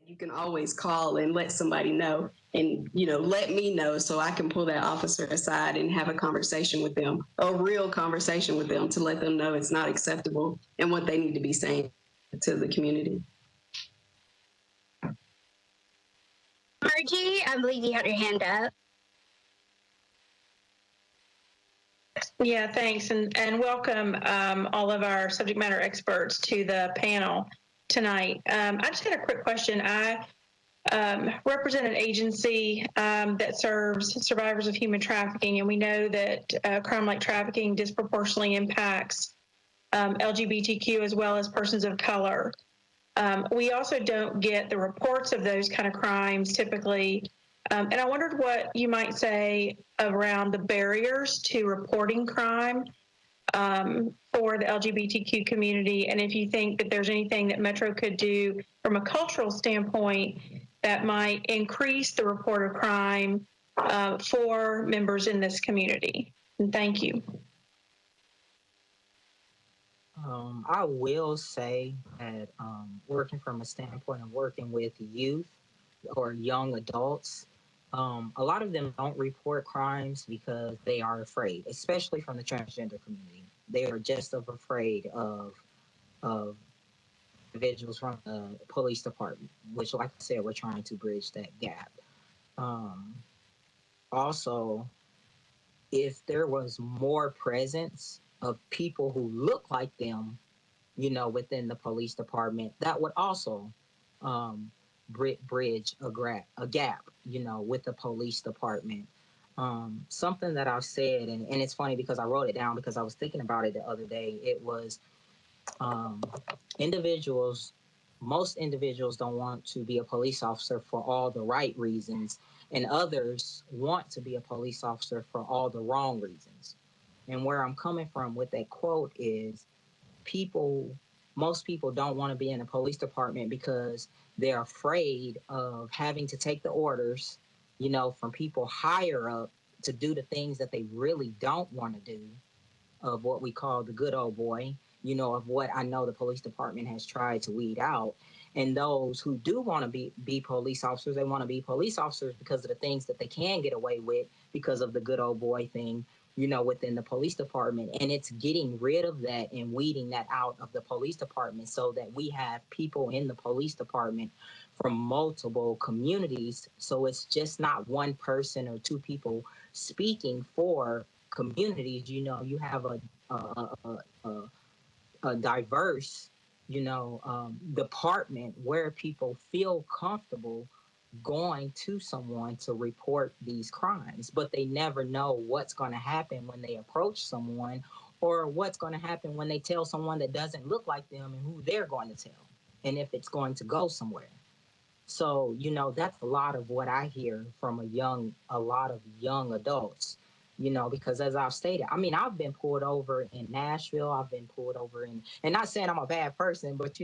You can always call and let somebody know and, let me know so I can pull that officer aside and have a conversation with them, a real conversation with them to let them know it's not acceptable and what they need to be saying to the community. Margie, I believe you had your hand up. Yeah, thanks. And welcome all of our subject matter experts to the panel tonight. I just had a quick question. I represent an agency that serves survivors of human trafficking, and we know that crime like trafficking disproportionately impacts LGBTQ as well as persons of color. We also don't get the reports of those kind of crimes typically. And I wondered what you might say around the barriers to reporting crime for the LGBTQ community, and if you think that there's anything that Metro could do from a cultural standpoint that might increase the report of crime for members in this community. And thank you. I will say that working from a standpoint of working with youth or young adults, a lot of them don't report crimes because they are afraid, especially from the transgender community. They are just afraid of individuals from the police department, which, like I said, we're trying to bridge that gap. Also, if there was more presence of people who look like them, within the police department, that would also bridge a gap, with the police department. Something that I've said, and it's funny because I wrote it down because I was thinking about it the other day. It was most individuals don't want to be a police officer for all the right reasons, and others want to be a police officer for all the wrong reasons. And where I'm coming from with that quote is most people don't want to be in a police department because they're afraid of having to take the orders, from people higher up to do the things that they really don't want to do, of what we call the good old boy, of what I know the police department has tried to weed out. And those who do want to be police officers, they want to be police officers because of the things that they can get away with because of the good old boy thing, within the police department. And it's getting rid of that and weeding that out of the police department so that we have people in the police department from multiple communities. So it's just not one person or two people speaking for communities. You have a diverse, department where people feel comfortable going to someone to report these crimes, but they never know what's going to happen when they approach someone or what's going to happen when they tell someone that doesn't look like them and who they're going to tell and if it's going to go somewhere. So, that's a lot of what I hear from a lot of young adults, because as I've stated, I've been pulled over in Nashville. I've been pulled over and not saying I'm a bad person, but,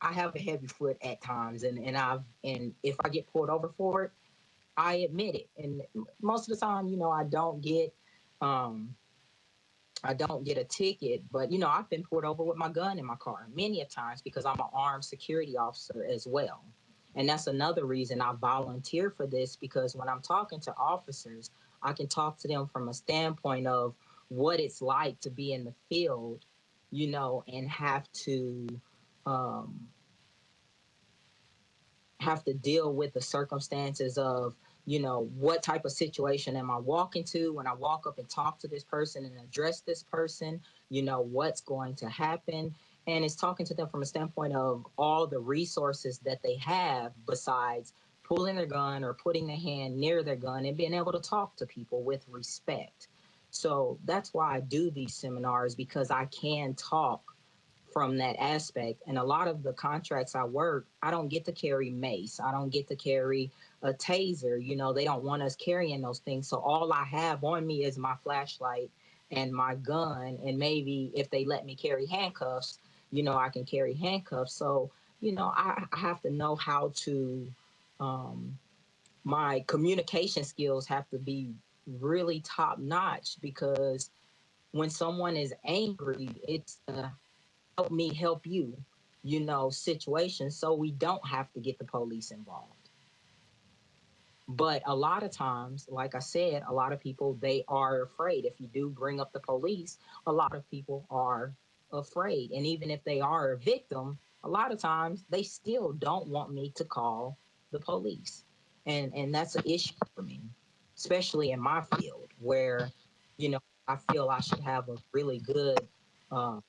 I have a heavy foot at times, and if I get pulled over for it, I admit it. And most of the time, I don't get a ticket, but I've been pulled over with my gun in my car many a times because I'm an armed security officer as well. And that's another reason I volunteer for this, because when I'm talking to officers, I can talk to them from a standpoint of what it's like to be in the field, and have to deal with the circumstances of, what type of situation am I walking to when I walk up and talk to this person and address this person, what's going to happen. And it's talking to them from a standpoint of all the resources that they have besides pulling their gun or putting their hand near their gun and being able to talk to people with respect. So that's why I do these seminars, because I can talk from that aspect. And a lot of the contracts I work, I don't get to carry mace. I don't get to carry a taser. They don't want us carrying those things. So all I have on me is my flashlight and my gun. And maybe if they let me carry handcuffs, I can carry handcuffs. So, I have to know how to, my communication skills have to be really top notch, because when someone is angry, it's help me help you. situations so we don't have to get the police involved. But a lot of times, like I said, a lot of people, they are afraid. If you do bring up the police, a lot of people are afraid. And even if they are a victim, a lot of times they still don't want me to call the police. And that's an issue for me, especially in my field where, I feel I should have a really good uh,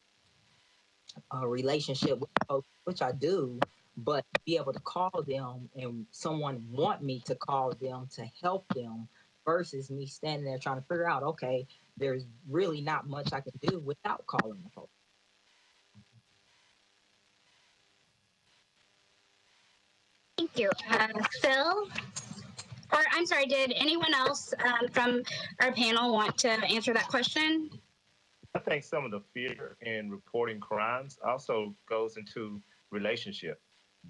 relationship with folks, which I do, but be able to call them and someone want me to call them to help them versus me standing there trying to figure out, okay, there's really not much I can do without calling the police. Thank you. Phil? Or I'm sorry, did anyone else from our panel want to answer that question? I think some of the fear in reporting crimes also goes into relationship.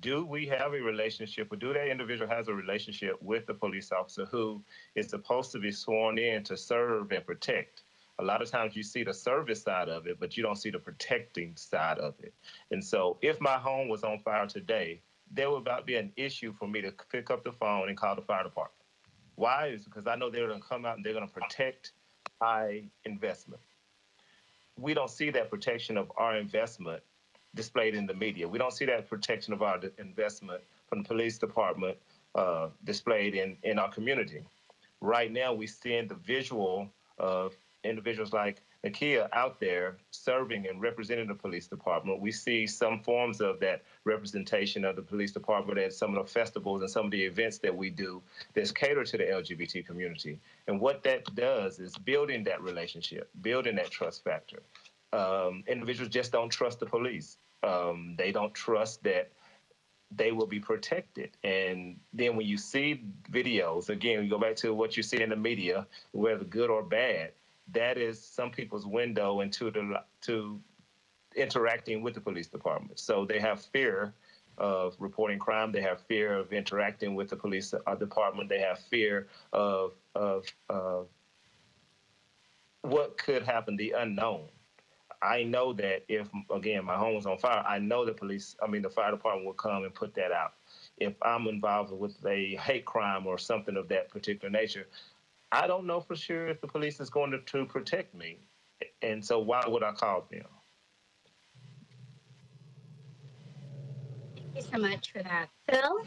Do we have a relationship, or do that individual has a relationship with the police officer who is supposed to be sworn in to serve and protect? A lot of times you see the service side of it, but you don't see the protecting side of it. And so if my home was on fire today, there would not be an issue for me to pick up the phone and call the fire department. Why? Is because I know they're going to come out and they're going to protect my investment. We don't see that protection of our investment displayed in the media. We don't see that protection of our investment from the police department displayed in our community. Right now, we see the visual of individuals like Nakia out there serving and representing the police department. We see some forms of that representation of the police department at some of the festivals and some of the events that we do that's catered to the LGBT community. And what that does is building that relationship, building that trust factor. Individuals just don't trust the police. They don't trust that they will be protected. And then when you see videos, again, you go back to what you see in the media, whether good or bad, that is some people's window into to interacting with the police department. So they have fear of reporting crime. They have fear of interacting with the police department. They have fear of what could happen, the unknown. I know that if, again, my home was on fire, I know the fire department will come and put that out. If I'm involved with a hate crime or something of that particular nature, I don't know for sure if the police is going to protect me. And so why would I call them? Thank you so much for that. Phil?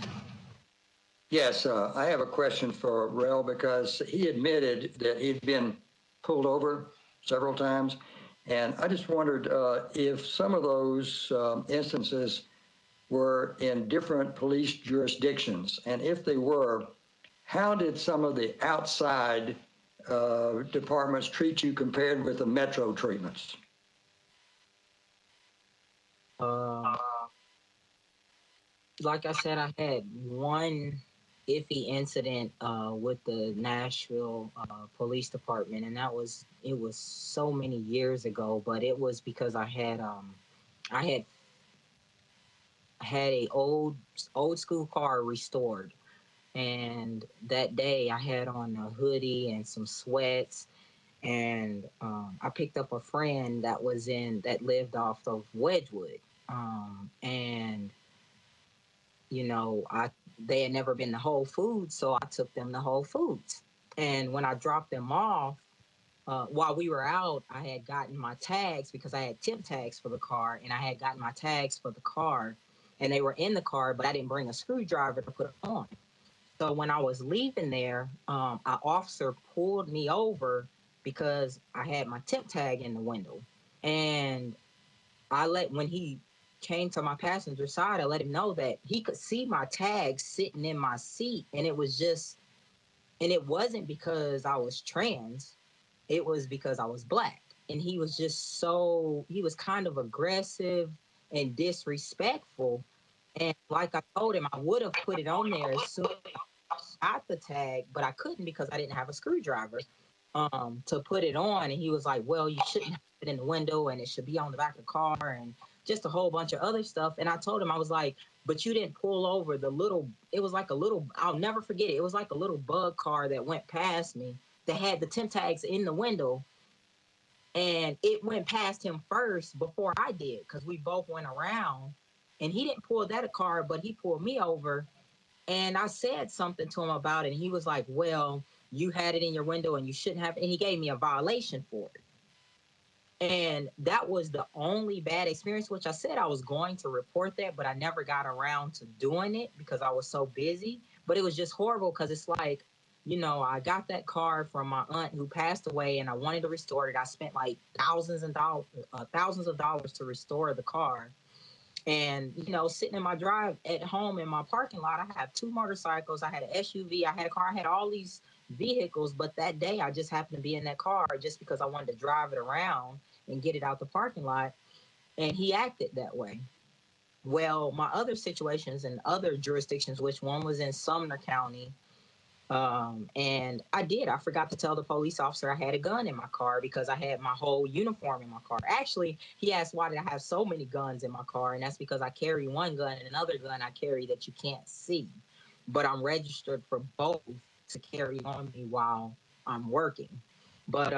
Yes, I have a question for Rel because he admitted that he'd been pulled over several times. And I just wondered if some of those instances were in different police jurisdictions. And if they were, how did some of the outside departments treat you compared with the metro treatments? Like I said, I had one iffy incident with the Nashville police department, and it was so many years ago. But it was because I had a old school car restored, and that day I had on a hoodie and some sweats, and I picked up a friend that lived off of Wedgwood, and they had never been to Whole Foods, so I took them to Whole Foods. And when I dropped them off, while we were out, I had gotten my tags because I had temp tags for the car, and I had gotten my tags for the car, and they were in the car, but I didn't bring a screwdriver to put them on. So when I was leaving there, an officer pulled me over because I had my temp tag in the window. And when he came to my passenger side, I let him know that he could see my tag sitting in my seat. And it wasn't because I was trans, it was because I was Black. And he was he was kind of aggressive and disrespectful. And like I told him, I would have put it on there as soon as I got the tag, but I couldn't because I didn't have a screwdriver to put it on. And he was like, well, you shouldn't have it in the window and it should be on the back of the car and just a whole bunch of other stuff. And I told him, I was like, but you didn't pull over it was like I'll never forget it. It was like a little bug car that went past me that had the temp tags in the window. And it went past him first before I did because we both went around. And he didn't pull that car, but he pulled me over. And I said something to him about it. And he was like, well, you had it in your window and you shouldn't have. And he gave me a violation for it. And that was the only bad experience, which I said I was going to report that, but I never got around to doing it because I was so busy. But it was just horrible because it's like, you know, I got that car from my aunt who passed away and I wanted to restore it. I spent like thousands of dollars to restore the car. And, you know, sitting in my drive at home in my parking lot, I have 2 motorcycles. I had an SUV. I had a car. I had all these vehicles. But that day, I just happened to be in that car just because I wanted to drive it around and get it out the parking lot. And he acted that way. Well, my other situations in other jurisdictions, which one was in Sumner County, and I forgot to tell the police officer I had a gun in my car because I had my whole uniform in my car. Actually, he asked why did I have so many guns in my car, and that's because I carry one gun and another gun I carry that you can't see, but I'm registered for both to carry on me while I'm working. But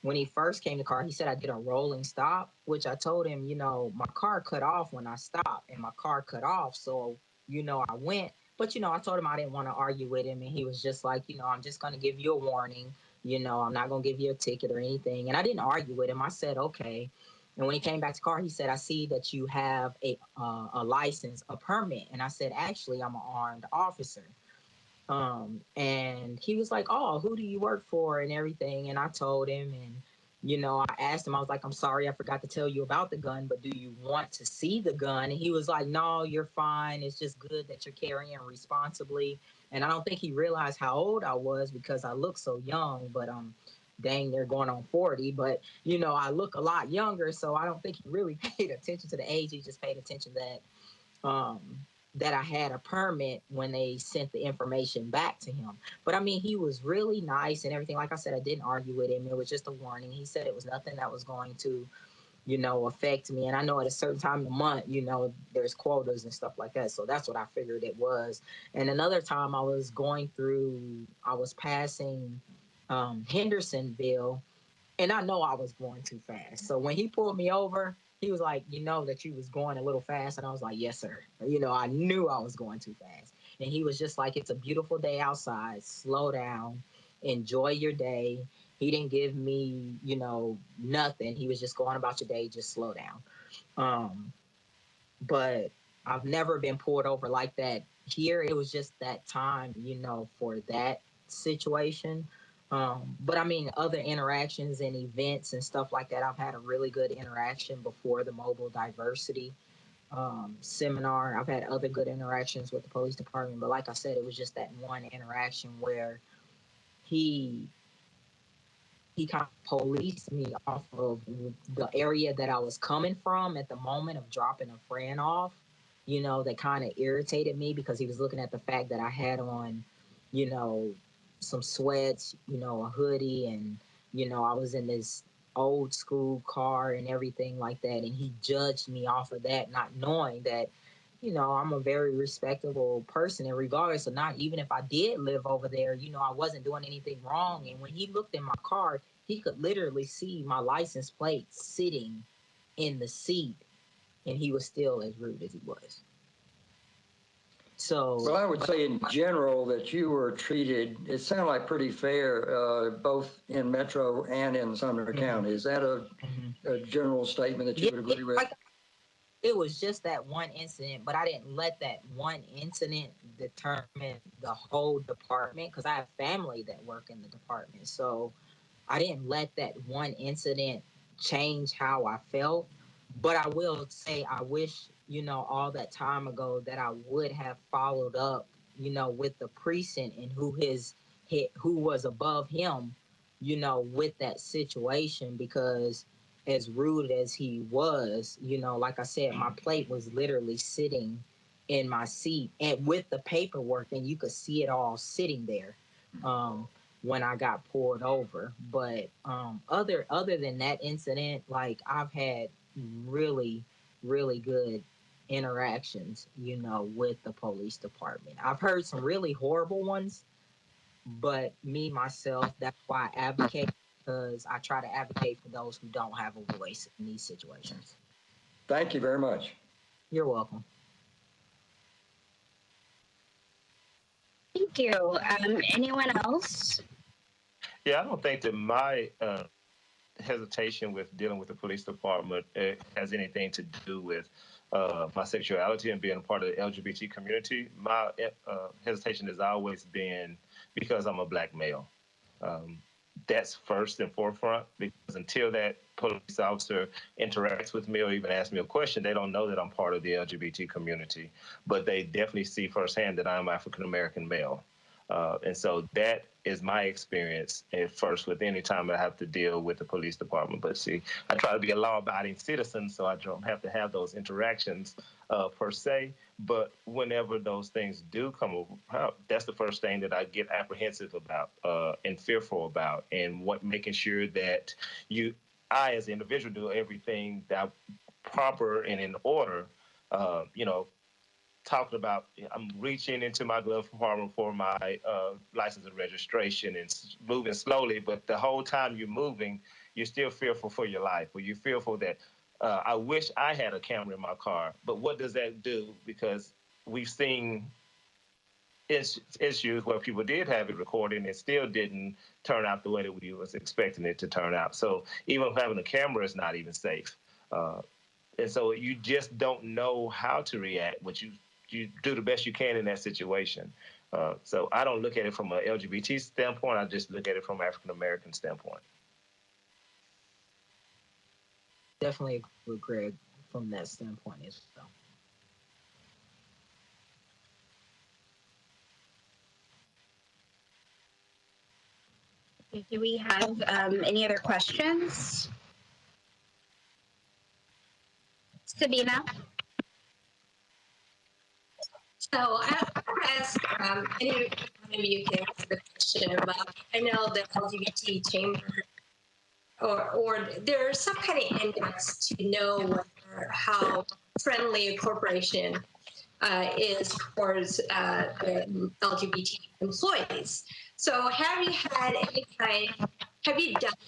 when he first came to the car, he said I did a rolling stop, which I told him, you know, my car cut off when I stopped, and my car cut off, so you know I went. But, you know, I told him I didn't want to argue with him. And he was just like, you know, I'm just going to give you a warning. You know, I'm not going to give you a ticket or anything. And I didn't argue with him. I said, okay. And when he came back to the car, he said, I see that you have a license, a permit. And I said, actually, I'm an armed officer. And he was like, oh, who do you work for and everything? And I told him, and, you know, I asked him, I was like, I'm sorry, I forgot to tell you about the gun, but do you want to see the gun? And he was like, no, you're fine. It's just good that you're carrying responsibly. And I don't think he realized how old I was because I look so young, but dang, they're going on 40. But, you know, I look a lot younger. So I don't think he really paid attention to the age. He just paid attention um, that I had a permit when they sent the information back to him. But I mean, he was really nice and everything. Like I said, I didn't argue with him. It was just a warning. He said it was nothing that was going to, you know, affect me. And I know at a certain time of the month, you know, there's quotas and stuff like that. So that's what I figured it was. And another time I was passing Hendersonville, and I know I was going too fast. So when he pulled me over, he was like, you know that you was going a little fast. And I was like, yes, sir. You know, I knew I was going too fast. And he was just like, it's a beautiful day outside. Slow down. Enjoy your day. He didn't give me, you know, nothing. He was just going about your day. Just slow down. But I've never been pulled over like that here. It was just that time, you know, for that situation. But I mean, other interactions and events and stuff like that, I've had a really good interaction before the mobile diversity seminar. I've had other good interactions with the police department, but like I said, it was just that one interaction where he kind of policed me off of the area that I was coming from at the moment of dropping a friend off. You know, that kind of irritated me because he was looking at the fact that I had on, you know, some sweats, you know, a hoodie, and, you know, I was in this old school car and everything like that. And he judged me off of that, not knowing that, you know, I'm a very respectable person. And regardless of not, even if I did live over there, you know, I wasn't doing anything wrong. And when he looked in my car, he could literally see my license plate sitting in the seat, and he was still as rude as he was. So, well, I would say in general that you were treated, it sounded like pretty fair, both in Metro and in Sumner County. Is that a general statement that you would agree with? It was just that one incident, but I didn't let that one incident determine the whole department because I have family that work in the department. So I didn't let that one incident change how I felt. But I will say, I wish, you know, all that time ago that I would have followed up, you know, with the precinct and who was above him, you know, with that situation, because as rude as he was, you know, like I said, my plate was literally sitting in my seat and with the paperwork, and you could see it all sitting there. When I got pulled over. But other than that incident, like I've had really, really good interactions, you know, with the police department. I've heard some really horrible ones, but me myself, that's why I advocate, because I try to advocate for those who don't have a voice in these situations. Thank you very much. You're welcome. Thank you. Anyone else? Yeah, I don't think that my hesitation with dealing with the police department has anything to do with my sexuality and being a part of the LGBT community. My hesitation has always been because I'm a black male. That's first and forefront, because until that police officer interacts with me or even asks me a question, they don't know that I'm part of the LGBT community, but they definitely see firsthand that I'm African American male. And so that is my experience at first with any time I have to deal with the police department. But see, I try to be a law-abiding citizen, so I don't have to have those interactions per se. But whenever those things do come about, that's the first thing that I get apprehensive about and fearful about, and making sure that I as an individual do everything that proper and in order. Talking about, I'm reaching into my glove compartment for my license and registration and moving slowly, but the whole time you're moving, you're still fearful for your life, or you're fearful that I wish I had a camera in my car, but what does that do? Because we've seen issues where people did have it recorded and it still didn't turn out the way that we was expecting it to turn out. So even having a camera is not even safe. And so you just don't know how to react, but you do the best you can in that situation. So I don't look at it from an LGBT standpoint. I just look at it from an African American standpoint. Definitely agree with Greg from that standpoint as well. Do we have any other questions? Sabina? So I want to ask any of you can answer the question about, I know the LGBT chamber, or there's some kind of index to know how friendly a corporation is towards the LGBT employees. So have you done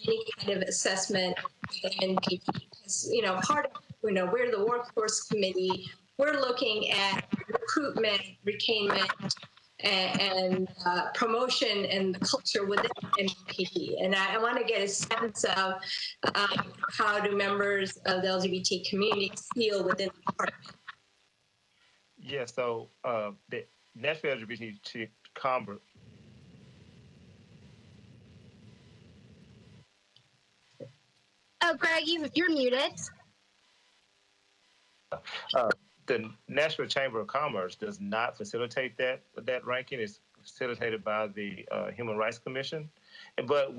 any kind of assessment with NPD? Because, part of, we're the workforce committee. We're looking at recruitment, retainment, and promotion and the culture within NPD. And I want to get a sense of how do members of the LGBT community feel within the department. Yeah, so the Nashville LGBT Congress. Oh, Greg, you're muted. The Nashville Chamber of Commerce does not facilitate that ranking. It's facilitated by the Human Rights Commission. But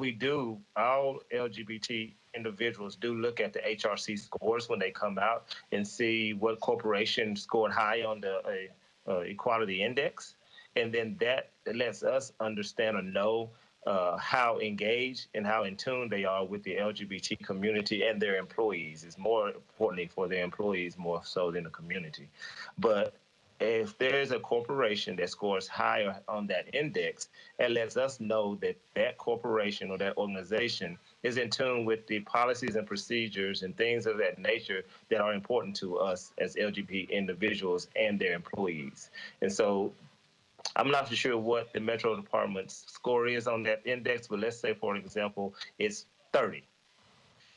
all LGBT individuals do look at the HRC scores when they come out and see what corporation scored high on the equality index. And then that lets us understand or know how engaged and how in tune they are with the LGBT community and their employees. It's more importantly for their employees more so than the community. But if there is a corporation that scores higher on that index, it lets us know that that corporation or that organization is in tune with the policies and procedures and things of that nature that are important to us as LGBT individuals and their employees. And so I'm not sure what the Metro Department's score is on that index, but let's say, for example, it's 30.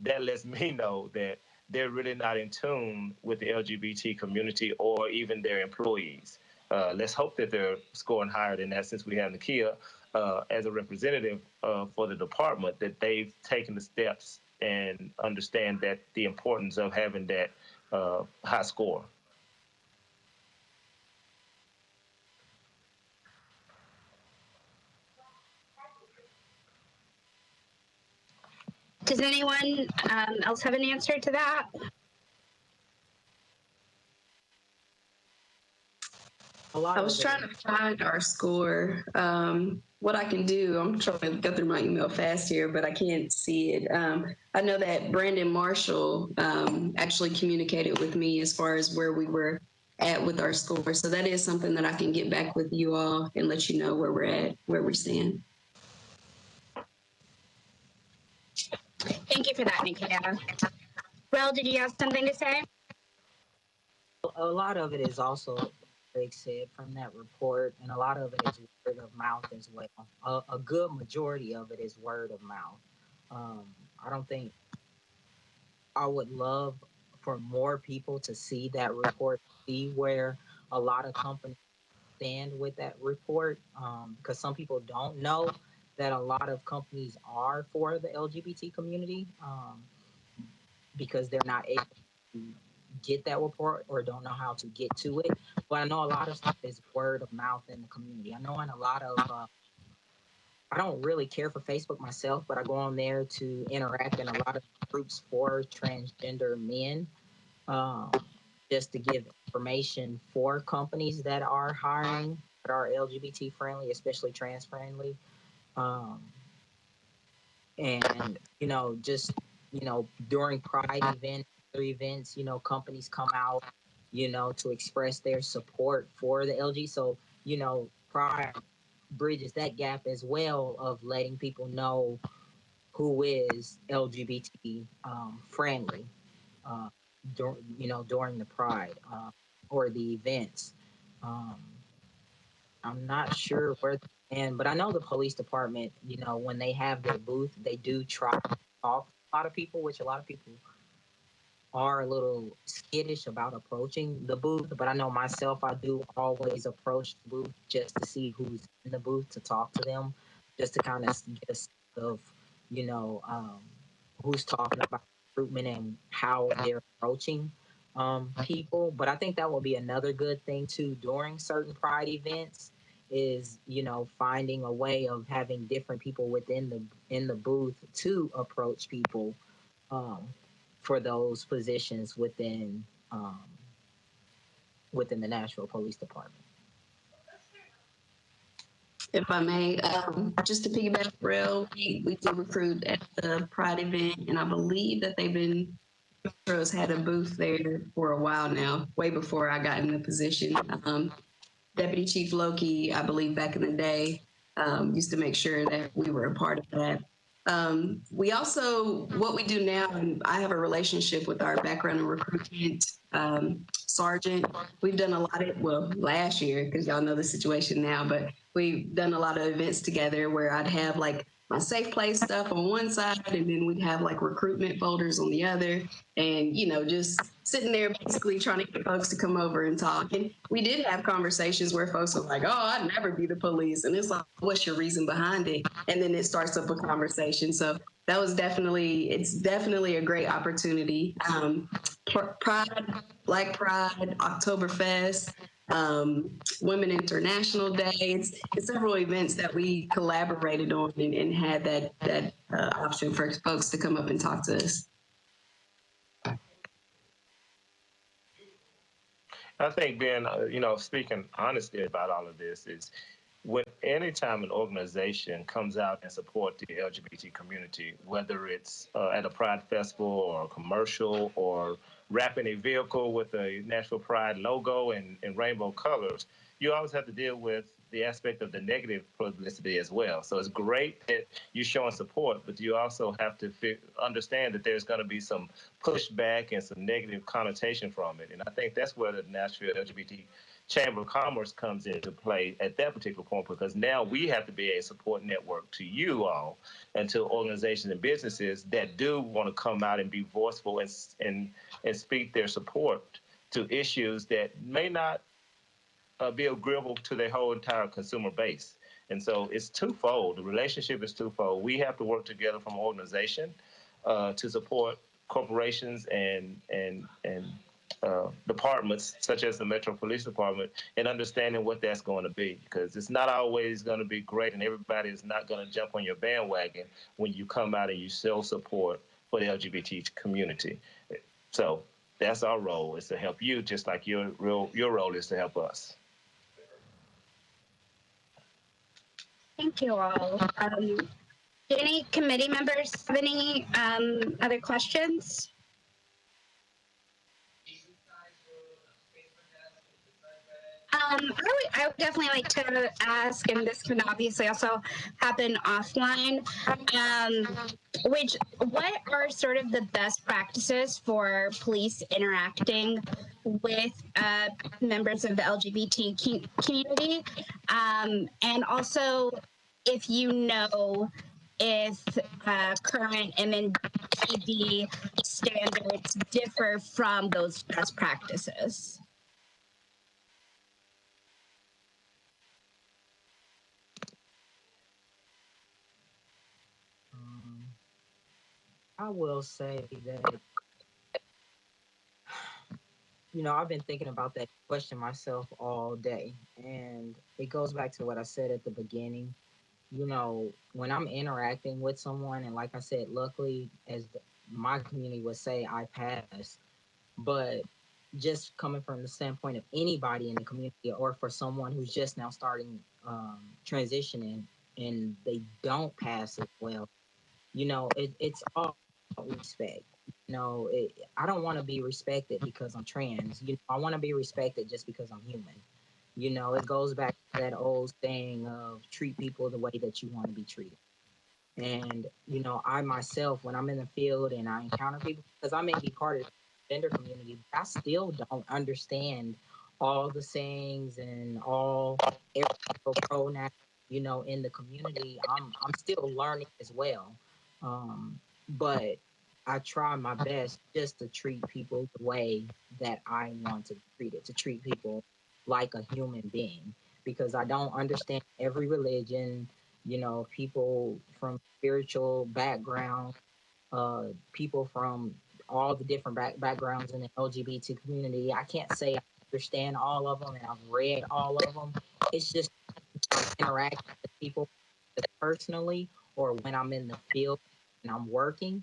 That lets me know that they're really not in tune with the LGBT community or even their employees. Let's hope that they're scoring higher than that, since we have Nakia as a representative for the department, that they've taken the steps and understand that the importance of having that high score. Does anyone else have an answer to that? I was trying to find our score. What I can do, I'm trying to go through my email fast here, but I can't see it. I know that Brandon Marshall actually communicated with me as far as where we were at with our score. So that is something that I can get back with you all and let you know where we're at, where we stand. Thank you for that, Nikita. Rel, did you have something to say? A lot of it is also Greg said from that report, and a lot of it is word of mouth as well. A good majority of it is word of mouth. I don't think I would love for more people to see that report, see where a lot of companies stand with that report, because some people don't know that a lot of companies are for the LGBT community, because they're not able to get that report or don't know how to get to it. But I know a lot of stuff is word of mouth in the community. I know in a lot of I don't really care for Facebook myself, but I go on there to interact in a lot of groups for transgender men, um, just to give information for companies that are hiring, that are LGBT friendly, especially trans friendly. Um, and, just, during Pride events, other events, companies come out, to express their support for the LG. So, Pride bridges that gap as well of letting people know who is LGBT friendly, during the Pride or the events. Um, I'm not sure where, but I know the police department, when they have their booth, they do try to talk to a lot of people, which a lot of people are a little skittish about approaching the booth. But I know myself, I do always approach the booth just to see who's in the booth, to talk to them, just to kind of get a sense of, you know, um, who's talking about recruitment and how they're approaching people. But I think that will be another good thing too during certain Pride events is, finding a way of having different people within the booth to approach people um, for those positions within the Nashville Police Department. If I may, just to piggyback rail, we did recruit at the Pride event, and I believe that Metro's had a booth there for a while now, way before I got in the position. Deputy Chief Loki, I believe back in the day, used to make sure that we were a part of that. We also, what we do now, and I have a relationship with our background and recruitment sergeant. We've done a lot of, last year, because y'all know the situation now, but we've done a lot of events together where I'd have like my safe place stuff on one side, and then we'd have like recruitment folders on the other, and just sitting there basically trying to get folks to come over and talk. And we did have conversations where folks are like, "Oh, I'd never be the police," and it's like, "What's your reason behind it?" And then it starts up a conversation. So that was it's definitely a great opportunity. Pride, Black Pride, Oktoberfest, Women International Day. It's several events that we collaborated on and had that option for folks to come up and talk to us. I think, Ben, speaking honestly about all of this is when anytime an organization comes out and support the LGBT community, whether it's at a Pride festival or a commercial or wrapping a vehicle with a Nashville Pride logo and rainbow colors, you always have to deal with the aspect of the negative publicity as well. So it's great that you're showing support, but you also have to understand that there's going to be some pushback and some negative connotation from it. And I think that's where the Nashville LGBT Chamber of Commerce comes into play at that particular point, because now we have to be a support network to you all and to organizations and businesses that do want to come out and be voiceful and speak their support to issues that may not be agreeable to their whole entire consumer base. And so it's twofold. The relationship is twofold. We have to work together from an organization to support corporations and departments such as the Metro Police Department in understanding what that's going to be, because it's not always going to be great, and everybody is not going to jump on your bandwagon when you come out and you show support for the LGBT community. So that's our role, is to help you, just like your role is to help us. Thank you all. Do any committee members have any other questions? I would definitely like to ask, and this can obviously also happen offline. What are sort of the best practices for police interacting with members of the LGBT community? And also, if you know if current MNPD standards differ from those best practices. I will say that, I've been thinking about that question myself all day. And it goes back to what I said at the beginning. When I'm interacting with someone, and like I said, luckily, as my community would say, I pass. But just coming from the standpoint of anybody in the community, or for someone who's just now starting transitioning and they don't pass it well, it's all respect. I don't want to be respected because I'm trans. I want to be respected just because I'm human. It goes back to that old saying of treat people the way that you want to be treated. And, I myself, when I'm in the field and I encounter people, because I may be part of the gender community, but I still don't understand all the sayings and all every pronoun, in the community. I'm still learning as well. But I try my best just to treat people the way that I want to be treated, to treat people like a human being, because I don't understand every religion, people from spiritual background, people from all the different backgrounds in the LGBT community. I can't say I understand all of them and I've read all of them. It's just I'm interacting with people personally, or when I'm in the field and I'm working,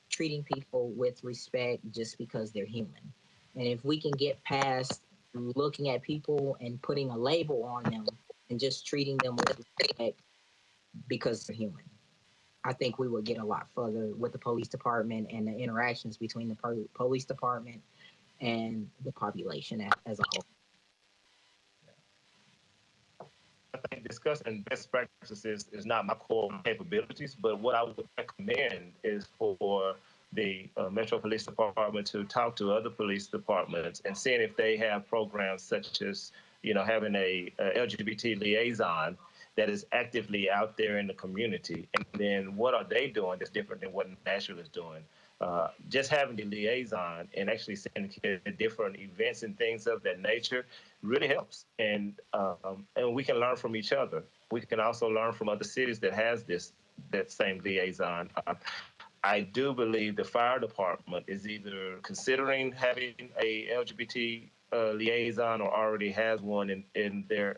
treating people with respect just because they're human. And if we can get past looking at people and putting a label on them and just treating them with respect because they're human, I think we would get a lot further with the police department and the interactions between the police department and the population as a whole. I think discussing best practices is not my core capabilities, but what I would recommend is for the Metro Police Department to talk to other police departments and seeing if they have programs such as, having a LGBT liaison that is actively out there in the community. And then what are they doing that's different than what Nashville is doing? Just having the liaison and actually sending kids to different events and things of that nature really helps. And we can learn from each other. We can also learn from other cities that has that same liaison. I do believe the fire department is either considering having a LGBT liaison or already has one in their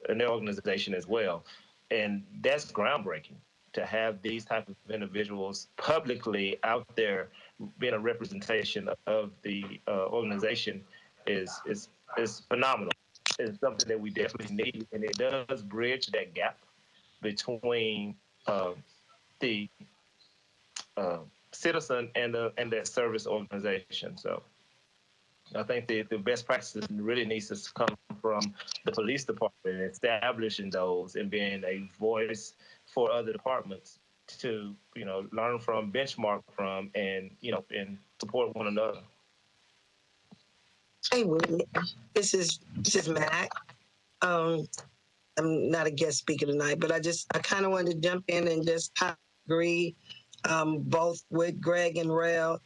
organization as well. And that's groundbreaking to have these type of individuals publicly out there being a representation of the organization is phenomenal. It's something that we definitely need, and it does bridge that gap between the citizen and that service organization. So I think the best practices really needs to come from the police department, establishing those and being a voice for other departments to, learn from, benchmark from, and, and support one another. Hey, Whitney, this is Matt. I'm not a guest speaker tonight, but I kind of wanted to jump in and just kind of agree both with Greg and Rel.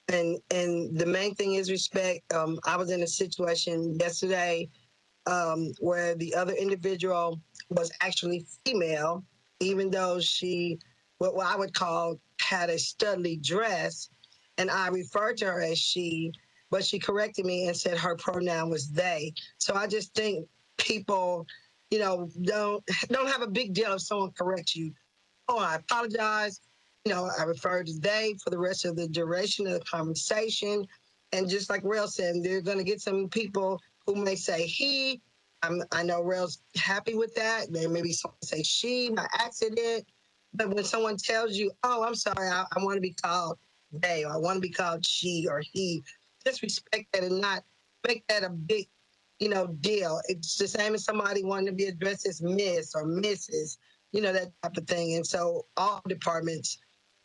And the main thing is respect. I was in a situation yesterday where the other individual was actually female, even though she, what I would call, had a studly dress, and I referred to her as she, but she corrected me and said her pronoun was they. So I just think people, don't have a big deal if someone corrects you. Oh, I apologize. I refer to they for the rest of the duration of the conversation. And just like Rel said, they're going to get some people who may say he. I know Rel's happy with that. There may be someone say she by accident. But when someone tells you, oh, I'm sorry, I want to be called they, or I want to be called she or he, just respect that and not make that a big, deal. It's the same as somebody wanting to be addressed as Miss or Mrs., that type of thing. And so all departments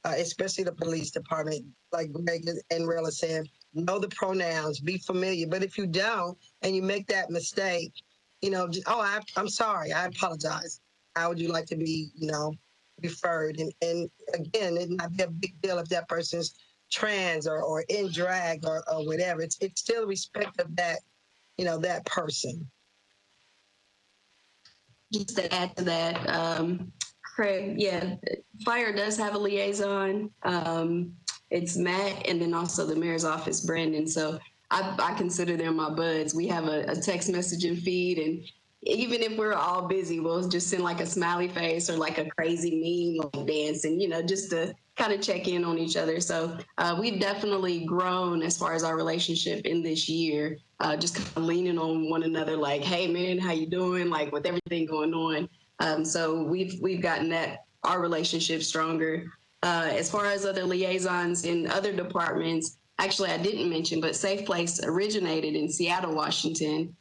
especially the police department, like Greg and Rella said, know the pronouns, be familiar. But if you don't and you make that mistake, I'm sorry, I apologize. How would you like to be, referred? And again, it might be a big deal if that person's trans or in drag or whatever. It's still respect of that, that person. Just to add to that, Craig, yeah, fire does have a liaison. It's Matt, and then also the mayor's office, Brandon. So I consider them my buds. We have a text messaging feed, and even if we're all busy, we'll just send like a smiley face or like a crazy meme like dancing, just to kind of check in on each other. So we've definitely grown as far as our relationship in this year, just kind of leaning on one another, like, hey man, how you doing? Like with everything going on. So we've gotten our relationship stronger. As far as other liaisons in other departments, actually I didn't mention, but Safe Place originated in Seattle, Washington.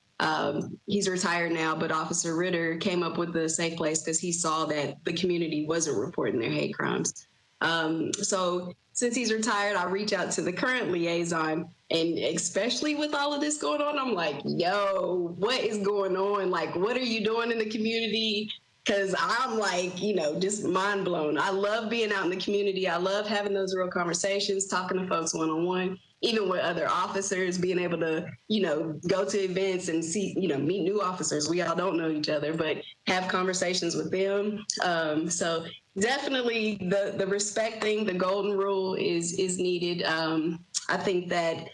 He's retired now, but Officer Ritter came up with the Safe Place because he saw that the community wasn't reporting their hate crimes. So since he's retired, I reach out to the current liaison, and especially with all of this going on, I'm like, yo, what is going on? Like, what are you doing in the community? Because I'm like, just mind blown. I love being out in the community. I love having those real conversations, talking to folks one-on-one, even with other officers, being able to, go to events and see, meet new officers. We all don't know each other, but have conversations with them. So definitely the respecting the golden rule is needed. I think that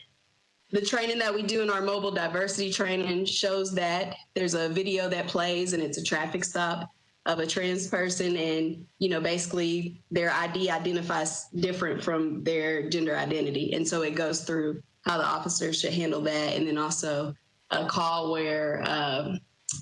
the training that we do in our mobile diversity training shows that there's a video that plays and it's a traffic stop of a trans person, and basically their ID identifies different from their gender identity, and so it goes through how the officers should handle that, and then also a call where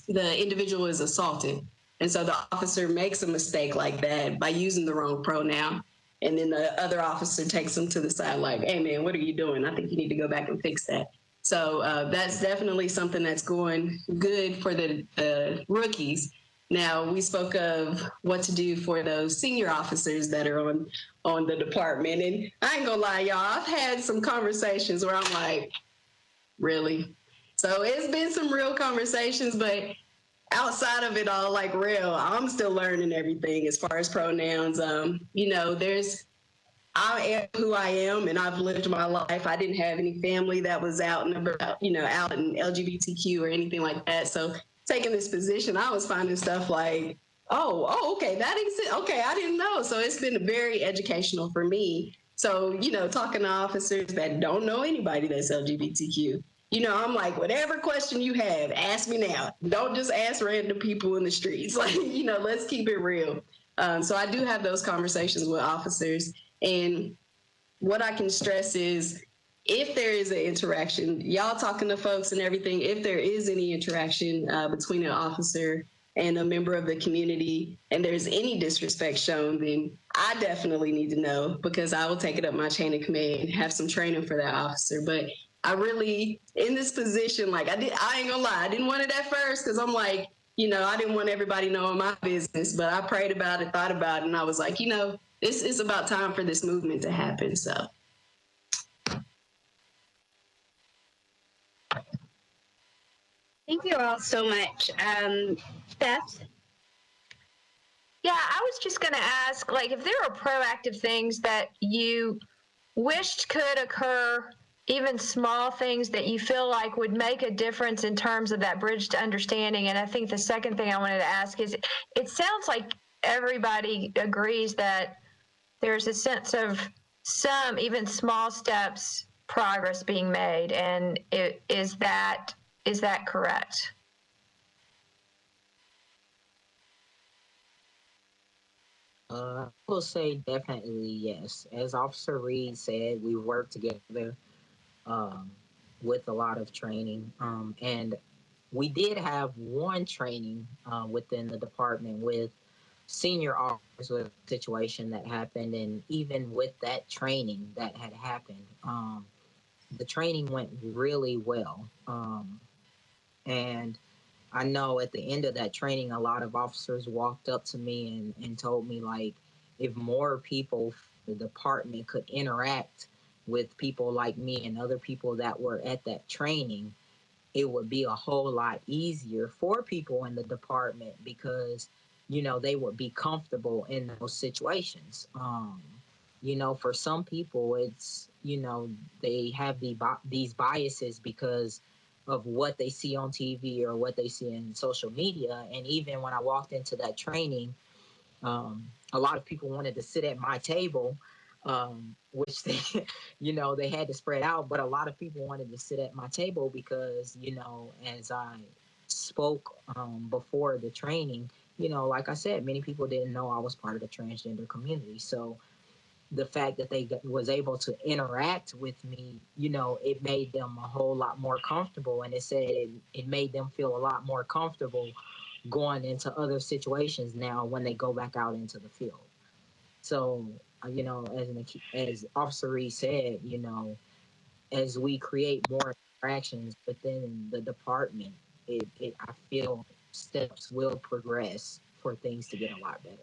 the individual is assaulted, and so the officer makes a mistake like that by using the wrong pronoun, and then the other officer takes them to the side like, hey man, what are you doing? I think you need to go back and fix that. So that's definitely something that's going good for the rookies. Now, we spoke of what to do for those senior officers that are on the department. And I ain't gonna lie, y'all, I've had some conversations where I'm like, really? So it's been some real conversations, but outside of it all, like real, I'm still learning everything as far as pronouns. I am who I am, and I've lived my life. I didn't have any family that was out and about, out in LGBTQ or anything like that. So taking this position, I was finding stuff like, okay, that exists. Okay, I didn't know. So it's been very educational for me. So, talking to officers that don't know anybody that's LGBTQ, I'm like, whatever question you have, ask me now. Don't just ask random people in the streets. Like, let's keep it real. So I do have those conversations with officers. And what I can stress is, if there is an interaction, y'all talking to folks and everything, if there is any interaction between an officer and a member of the community, and there's any disrespect shown, then I definitely need to know, because I will take it up my chain of command and have some training for that officer. But I really, in this position, like I ain't gonna lie, I didn't want it at first, because I'm like, I didn't want everybody knowing my business, but I prayed about it, thought about it, and I was like, this is about time for this movement to happen. So. Thank you all so much. Beth? Yeah, I was just going to ask, if there are proactive things that you wished could occur, even small things that you feel like would make a difference in terms of that bridge to understanding. And I think the second thing I wanted to ask is, it sounds like everybody agrees that there's a sense of some, even small steps, progress being made. And is that correct? I will say definitely yes. As Officer Reed said, we work together with a lot of training. And we did have one training within the department with senior officers with a situation that happened. And even with that training that had happened, the training went really well. And I know at the end of that training, a lot of officers walked up to me and told me, like, if more people, the department could interact with people like me and other people that were at that training, it would be a whole lot easier for people in the department because, they would be comfortable in those situations. For some people, it's, they have these biases because of what they see on TV or what they see in social media. And even when I walked into that training, a lot of people wanted to sit at my table, which they, they had to spread out. But a lot of people wanted to sit at my table because, as I spoke before the training, like I said, many people didn't know I was part of the transgender community. So the fact that they was able to interact with me, it made them a whole lot more comfortable. And it said it made them feel a lot more comfortable going into other situations now when they go back out into the field. So, as Officer Reed said, as we create more interactions within the department, I feel steps will progress for things to get a lot better.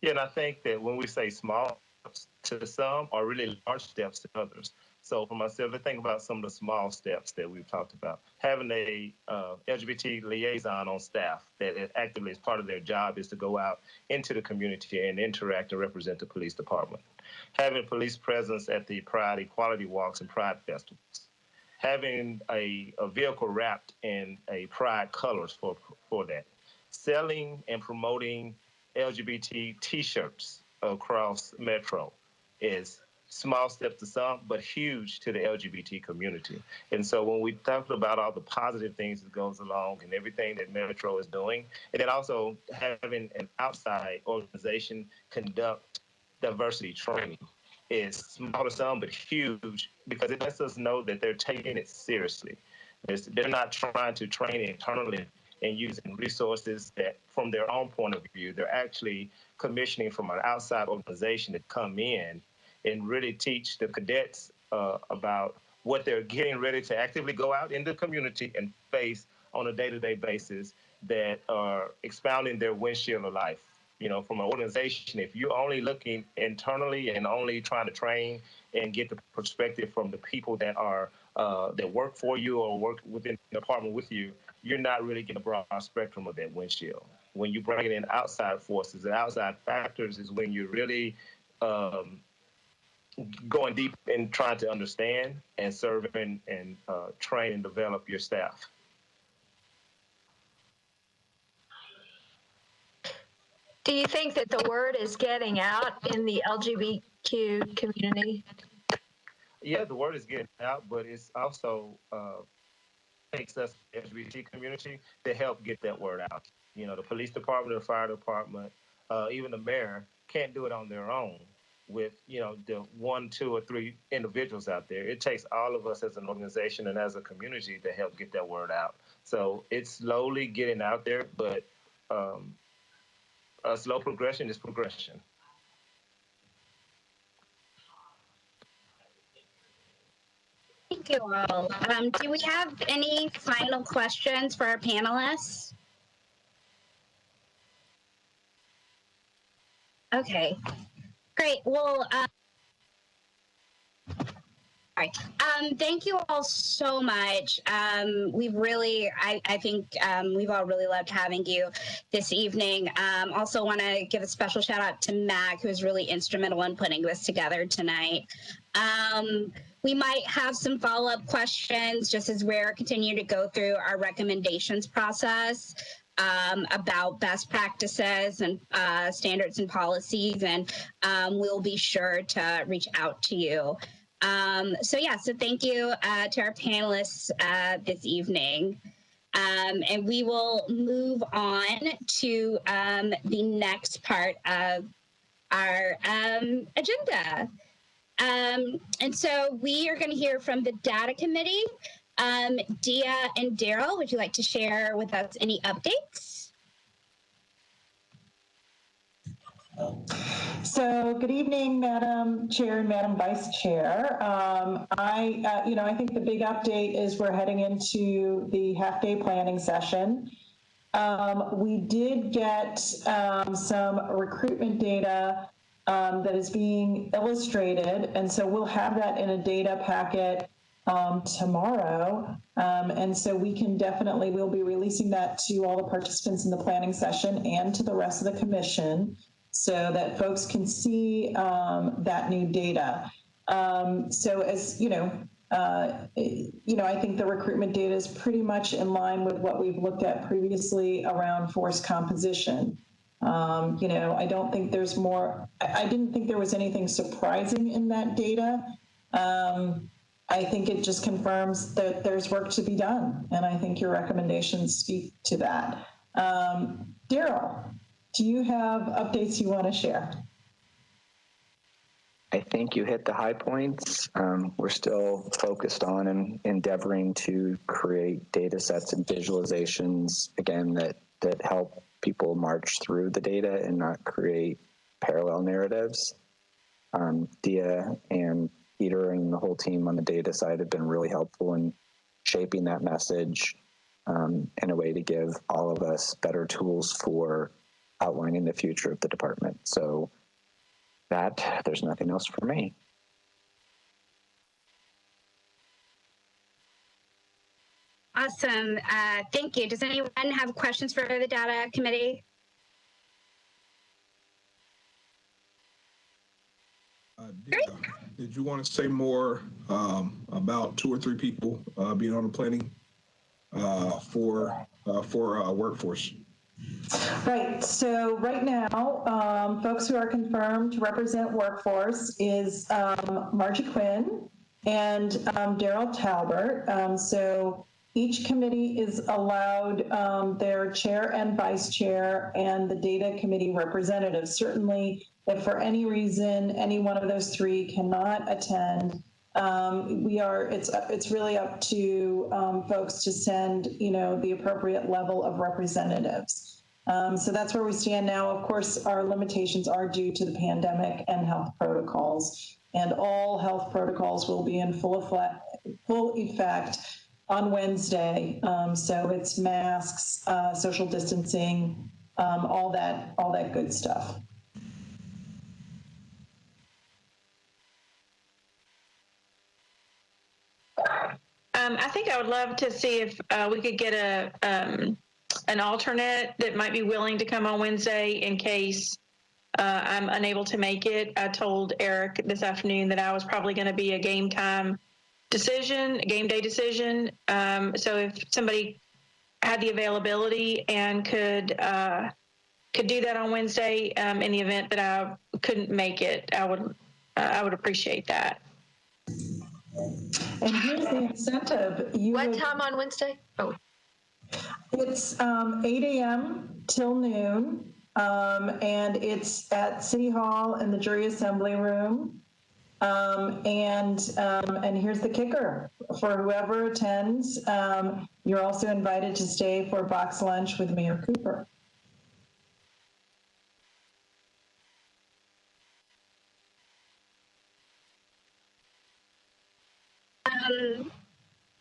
Yeah, and I think that when we say small steps to some are really large steps to others. So for myself, I think about some of the small steps that we've talked about. Having a LGBT liaison on staff that actively as part of their job is to go out into the community and interact and represent the police department. Having police presence at the Pride Equality Walks and Pride Festivals. Having a vehicle wrapped in a Pride colors for that. Selling and promoting LGBT T-shirts across Metro is small steps to some, but huge to the LGBT community. And so when we talk about all the positive things that goes along and everything that Metro is doing, and then also having an outside organization conduct diversity training is small to some, but huge because it lets us know that they're taking it seriously. They're not trying to train internally and using resources that from their own point of view, they're actually commissioning from an outside organization to come in and really teach the cadets about what they're getting ready to actively go out in the community and face on a day-to-day basis that are expounding their windshield of life. From an organization, if you're only looking internally and only trying to train and get the perspective from the people that are that work for you or work within the department with you, you're not really getting a broad spectrum of that windshield. When you bring in outside forces and outside factors is when you're really going deep and trying to understand and serve and train and develop your staff. Do you think that the word is getting out in the LGBTQ community? Yeah, the word is getting out, but it's also takes us, the LGBT community, to help get that word out. The police department, the fire department, even the mayor can't do it on their own with, the 1, 2, or 3 individuals out there. It takes all of us as an organization and as a community to help get that word out. So it's slowly getting out there, but a slow progression is progression. Thank you all. Do we have any final questions for our panelists? Okay, great. Well, all right. Thank you all so much. We've really, I think we've all really loved having you this evening. Also want to give a special shout out to Mac, who was really instrumental in putting this together tonight. We might have some follow-up questions just as we're continuing to go through our recommendations process about best practices and standards and policies, and we'll be sure to reach out to you. So thank you to our panelists this evening. And we will move on to the next part of our agenda. And so we are going to hear from the data committee. Dia and Daryl, would you like to share with us any updates? So good evening, Madam Chair and Madam Vice Chair. I think the big update is we're heading into the half-day planning session. We did get some recruitment data that is being illustrated, and so we'll have that in a data packet tomorrow. And so we can definitely, we'll be releasing that to all the participants in the planning session and to the rest of the commission so that folks can see that new data. So as you know, I think the recruitment data is pretty much in line with what we've looked at previously around force composition. I don't think there's more, I didn't think there was anything surprising in that data. I think it just confirms that there's work to be done. And I think your recommendations speak to that. Daryl, do you have updates you want to share? I think you hit the high points. We're still focused on and endeavoring to create data sets and visualizations, again, that help people march through the data and not create parallel narratives. Dia and Peter and the whole team on the data side have been really helpful in shaping that message in a way to give all of us better tools for outlining the future of the department. So there's nothing else for me. Awesome. Thank you. Does anyone have questions for the data committee? Did you want to say more about 2 or 3 people being on the planning for workforce? Right. So right now, folks who are confirmed to represent workforce is Margie Quinn and Daryl Talbert. So each committee is allowed their chair and vice chair and the data committee representative. Certainly, if for any reason any one of those 3 cannot attend, it's really up to folks to send, the appropriate level of representatives. So that's where we stand now. Of course, our limitations are due to the pandemic and health protocols, and all health protocols will be in full effect on Wednesday. So it's masks, social distancing, all that good stuff. I think I would love to see if we could get an alternate that might be willing to come on Wednesday in case I'm unable to make it. I told Eric this afternoon that I was probably going to be a game day decision. So if somebody had the availability and could do that on Wednesday in the event that I couldn't make it, I would appreciate that. And here's the incentive. What time on Wednesday? Oh, it's 8 a.m. till noon, and it's at City Hall in the Jury Assembly Room. And here's the kicker: for whoever attends, you're also invited to stay for box lunch with Mayor Cooper.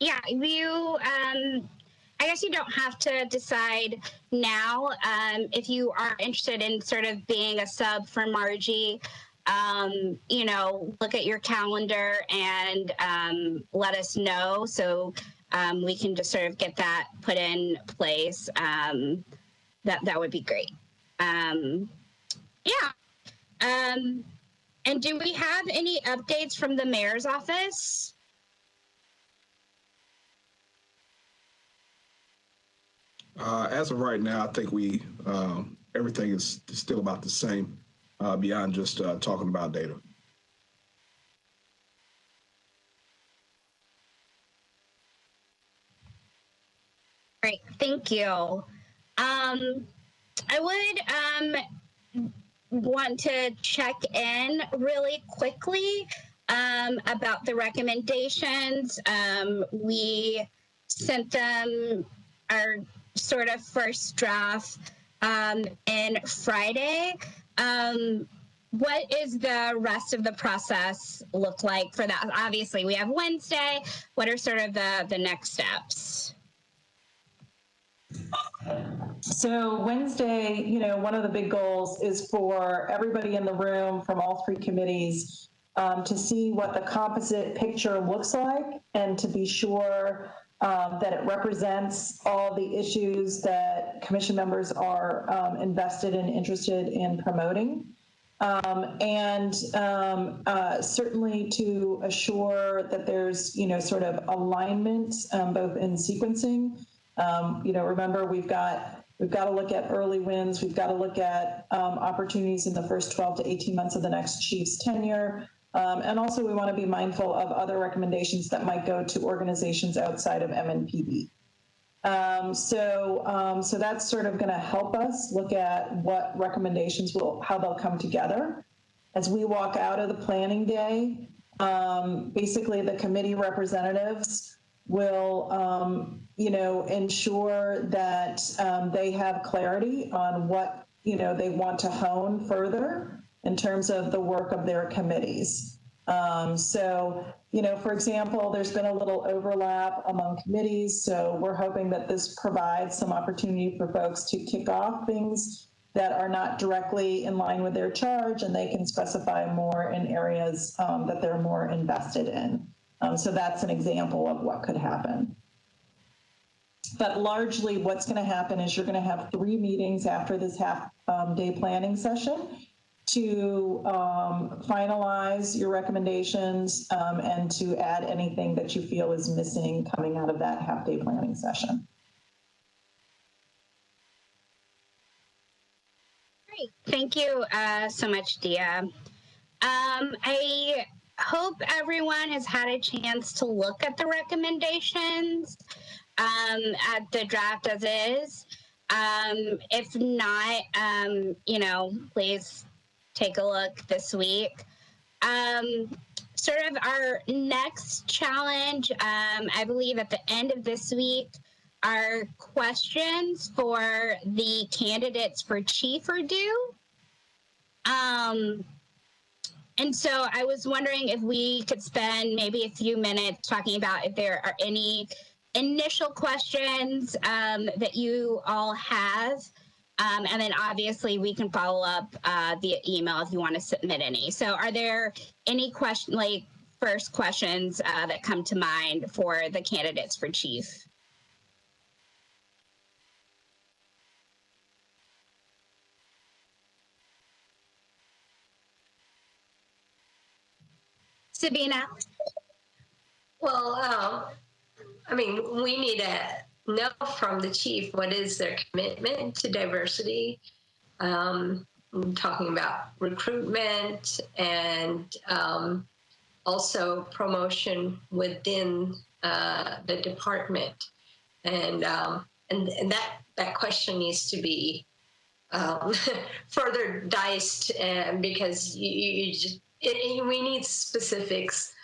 Yeah, I guess you don't have to decide now. If you are interested in sort of being a sub for Margie, look at your calendar and let us know so we can just sort of get that put in place. That would be great. And do we have any updates from the mayor's office? As of right now, I think everything is still about the same beyond just talking about data. Great, thank you. I would want to check in really quickly about the recommendations. We sent them our sort of first draft in Friday. What is the rest of the process look like for that? Obviously, we have Wednesday. What are sort of the next steps? So Wednesday, one of the big goals is for everybody in the room from all three committees to see what the composite picture looks like and to be sure that it represents all the issues that commission members are invested and interested in promoting. Certainly to assure that there's, sort of alignment both in sequencing. Remember, we've got to look at early wins. We've got to look at opportunities in the first 12 to 18 months of the next chief's tenure. And also we want to be mindful of other recommendations that might go to organizations outside of MNPD. So that's sort of going to help us look at what recommendations how they'll come together. As we walk out of the planning day, basically the committee representatives will, ensure that they have clarity on what, they want to hone further in terms of the work of their committees. For example, there's been a little overlap among committees, so we're hoping that this provides some opportunity for folks to kick off things that are not directly in line with their charge, and they can specify more in areas that they're more invested in. So that's an example of what could happen. But largely what's going to happen is you're going to have 3 meetings after this half-day planning session to finalize your recommendations and to add anything that you feel is missing coming out of that half-day planning session. Great. Thank you so much, Dia. I hope everyone has had a chance to look at the recommendations at the draft as is. If not, please take a look this week. Sort of our next challenge, I believe at the end of this week, are questions for the candidates for chief are due. And so I was wondering if we could spend maybe a few minutes talking about if there are any initial questions that you all have. And then obviously we can follow up via email if you want to submit any. So are there any first questions that come to mind for the candidates for chief? Sabina? Well, we need to know from the chief what is their commitment to diversity. I'm talking about recruitment and also promotion within the department, and that question needs to be further diced because we need specifics.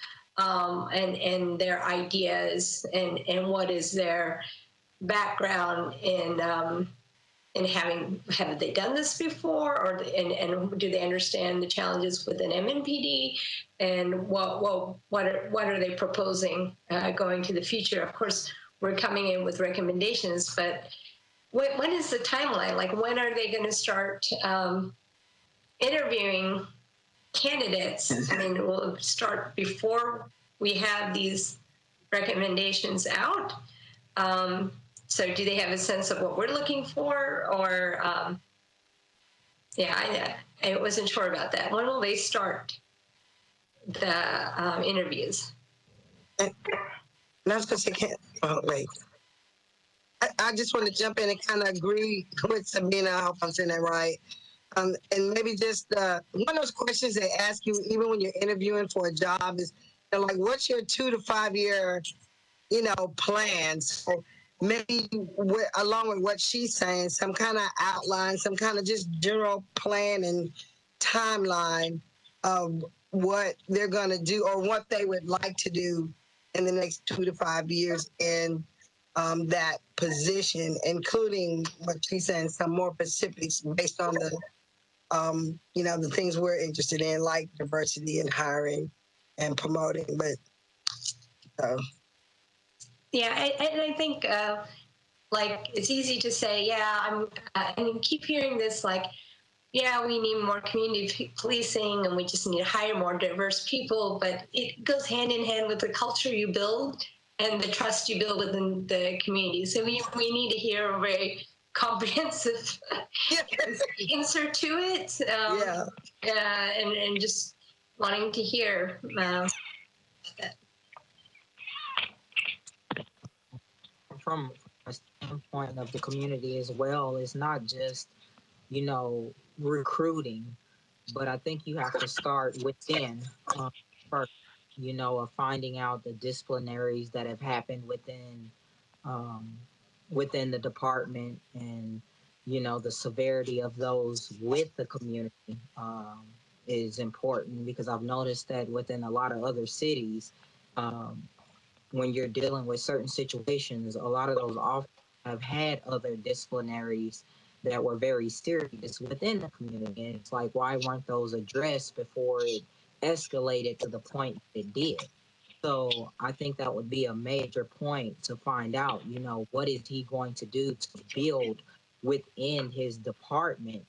And their ideas and what is their background in have they done this before, or and do they understand the challenges within MNPD, and what are they proposing going to the future? Of course, we're coming in with recommendations, but when is the timeline? Like, when are they going to start interviewing candidates? Will it start before we have these recommendations out? So do they have a sense of what we're looking for? Or, I wasn't sure about that. When will they start the interviews? And I was going to say, I just want to jump in and kind of agree with Sabina. I hope I'm saying that right. And maybe just one of those questions they ask you even when you're interviewing for a job is, like, what's your 2 to 5 year, plans? So maybe along with what she's saying, some kind of outline, some kind of just general plan and timeline of what they're going to do or what they would like to do in the next 2 to 5 years in that position, including what she's saying, some more specifics based on the the things we're interested in, like diversity and hiring and promoting. But I think like it's easy to say, yeah, and you keep hearing this like, yeah, we need more community policing and we just need to hire more diverse people, but it goes hand in hand with the culture you build and the trust you build within the community. So we need to hear a very comprehensive answer to it. And just wanting to hear that. From a standpoint of the community as well, it's not just, recruiting, but I think you have to start within first, of finding out the disciplinaries that have happened within the department, and the severity of those with the community is important, because I've noticed that within a lot of other cities, when you're dealing with certain situations, a lot of those officers have had other disciplinaries that were very serious within the community. And it's like, why weren't those addressed before it escalated to the point it did? So I think that would be a major point to find out, what is he going to do to build within his department,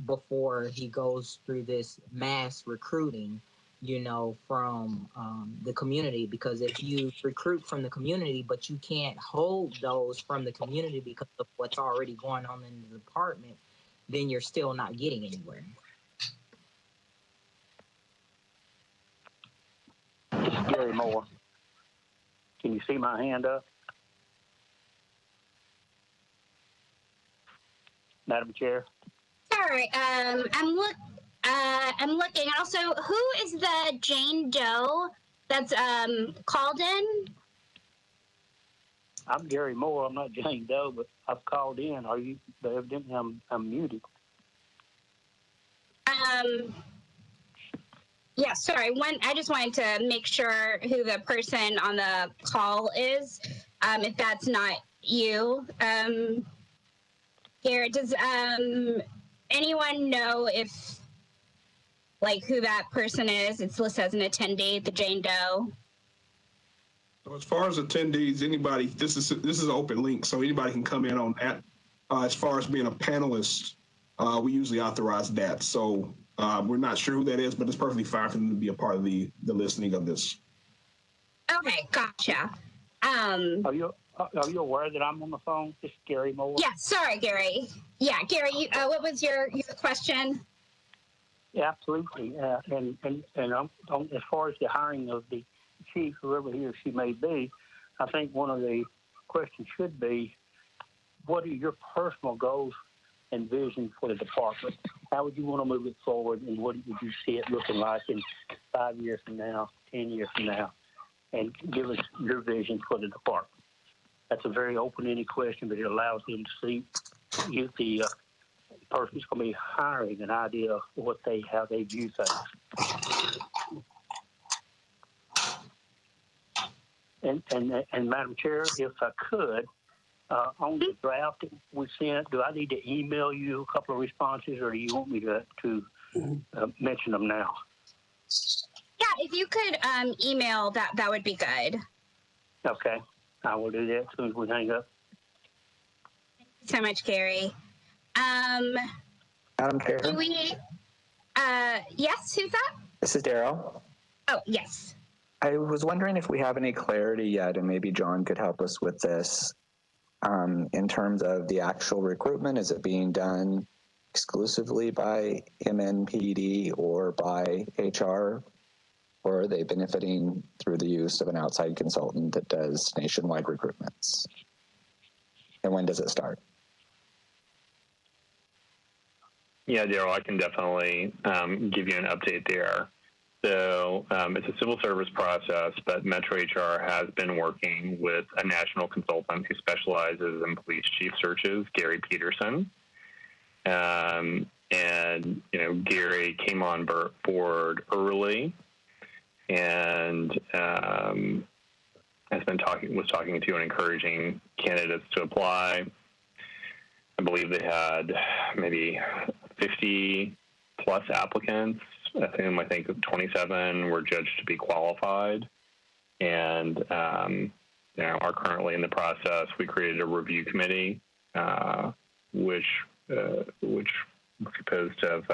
before he goes through this mass recruiting, from the community. Because if you recruit from the community, but you can't hold those from the community because of what's already going on in the department, then you're still not getting anywhere. This is Gary Moore. Can you see my hand up? Madam Chair? Sorry, I'm looking. Also, who is the Jane Doe that's called in? I'm Gary Moore. I'm not Jane Doe, but I've called in. Are you? Evidently, I'm muted. Yeah, sorry. I just wanted to make sure who the person on the call is. If that's not you, Garrett, does anyone know if, like, who that person is? It's listed as an attendee, the Jane Doe. So as far as attendees, anybody, this is an open link, so anybody can come in on that. As far as being a panelist, we usually authorize that. So we're not sure who that is, but it's perfectly fine for them to be a part of the listening of this. Okay, gotcha. Are you aware that I'm on the phone? This is Gary Moore. Yeah, sorry, Gary. Yeah, Gary, what was your question? Yeah, absolutely. And as far as the hiring of the chief, whoever he or she may be, I think one of the questions should be, what are your personal goals and vision for the department? How would you want to move it forward, and what would you see it looking like in 5 years from now, 10 years from now? And give us your vision for the department. That's a very open-ended question, but it allows them to see if the person who's going to be hiring an idea of how they view things. And Madam Chair, if I could, on the draft we sent, do I need to email you a couple of responses, or do you want me to mention them now? Yeah, if you could email that would be good. Okay, I will do that as soon as we hang up. Thank you so much, Gary. Madam Chair? Do we, yes, who's that? This is Daryl. Oh, yes. I was wondering if we have any clarity yet, and maybe John could help us with this, in terms of the actual recruitment. Is it being done exclusively by MNPD or by HR? Or are they benefiting through the use of an outside consultant that does nationwide recruitments? And when does it start? Yeah, Daryl, I can definitely give you an update there. So it's a civil service process, but Metro HR has been working with a national consultant who specializes in police chief searches, Gary Peterson. And, Gary came on board early and was talking to and encouraging candidates to apply. I believe they had maybe 50 plus applicants, of whom I think 27 were judged to be qualified. And are currently in the process. We created a review committee, which was composed of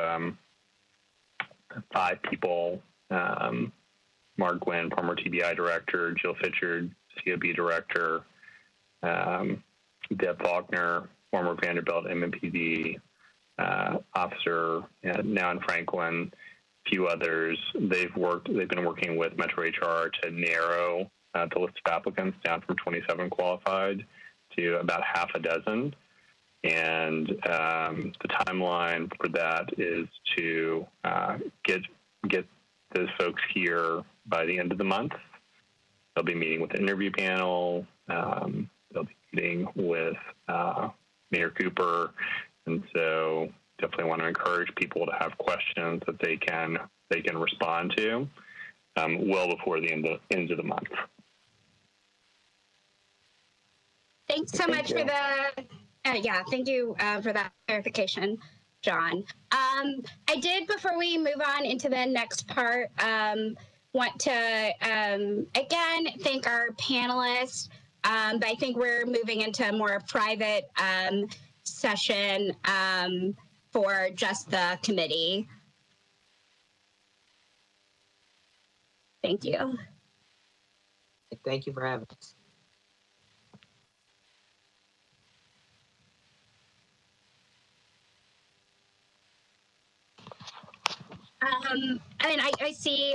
5 people: Mark Gwynn, former TBI director; Jill Fitchard, COB director; Deb Faulkner, former Vanderbilt MMPD officer, now in Franklin. A few others. They've been working with Metro HR to narrow the list of applicants down from 27 qualified to about half a dozen. And the timeline for that is to get those folks here by the end of the month. They'll be meeting with the interview panel. They'll be meeting with Mayor Cooper. And so definitely want to encourage people to have questions that they can respond to well before the end of the month. Thanks so much for the, thank you for that clarification, John. I did, before we move on into the next part, want to, again, thank our panelists. But I think we're moving into a more private session for just the committee. Thank you. Thank you for having us.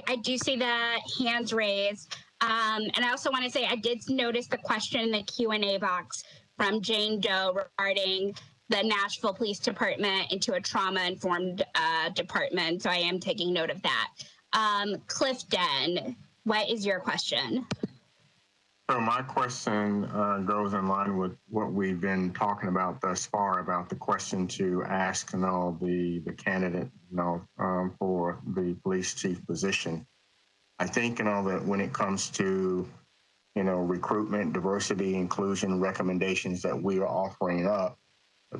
I do see the hands raised. And I also want to say I did notice the question in the Q&A box from Jane Doe regarding the Nashville Police Department into a trauma-informed department. So I am taking note of that. Clifton, what is your question? So my question goes in line with what we've been talking about thus far about the question to ask, the candidate, for the police chief position. I think, that when it comes to, recruitment, diversity, inclusion, recommendations that we are offering up,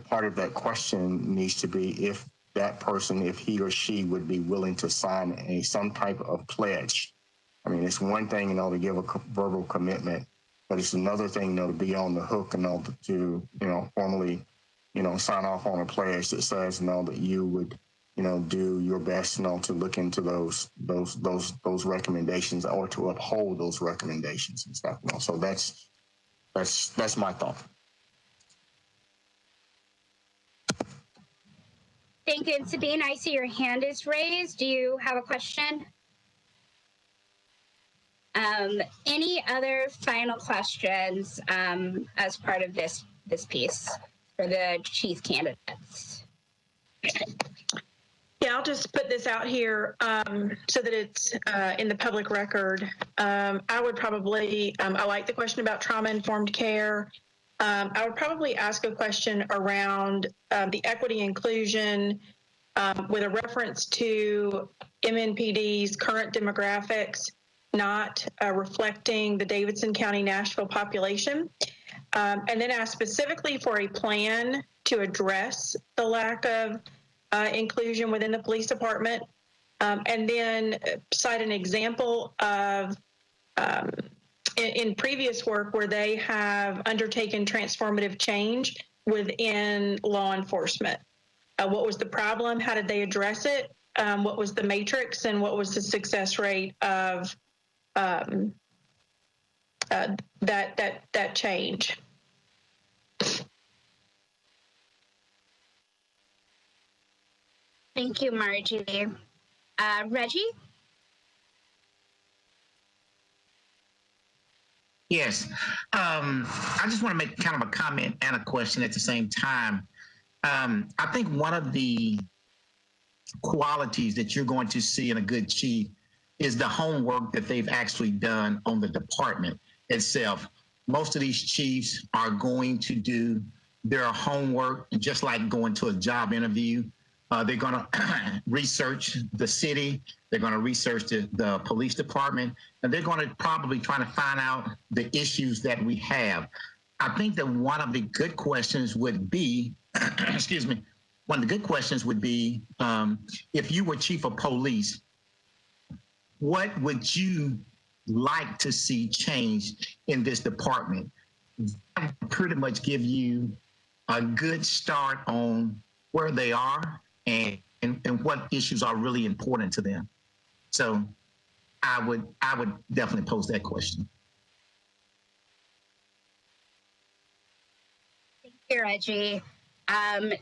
part of that question needs to be if that person, if he or she would be willing to sign some type of pledge. I mean, it's one thing, to give a verbal commitment, but it's another thing, to be on the hook and to, formally, sign off on a pledge that says, that you would, do your best, to look into those recommendations or to uphold those recommendations and stuff. So that's my thought. Thank you. And Sabine, I see your hand is raised. Do you have a question? Any other final questions as part of this piece for the chief candidates? Yeah, I'll just put this out here so that it's in the public record. I would probably, I like the question about trauma-informed care. I would probably ask a question around the equity inclusion with a reference to MNPD's current demographics, not reflecting the Davidson County, Nashville population. And then ask specifically for a plan to address the lack of inclusion within the police department. And then cite an example of in previous work where they have undertaken transformative change within law enforcement. What was the problem? How did they address it? What was the matrix and what was the success rate of that change? Thank you, Margie. Reggie? Yes. I just want to make kind of a comment and a question at the same time. I think one of the qualities that you're going to see in a good chief is the homework that they've actually done on the department itself. Most of these chiefs are going to do their homework, just like going to a job interview. They're going to research the city. They're going to research the police department, and they're going to probably try to find out the issues that we have. I think that one of the good questions would be, excuse me, one of the good questions would be, if you were chief of police, what would you like to see change in this department. That will pretty much give you a good start on where they are and what issues are really important to them. So I would definitely pose that question. Thank you, Reggie.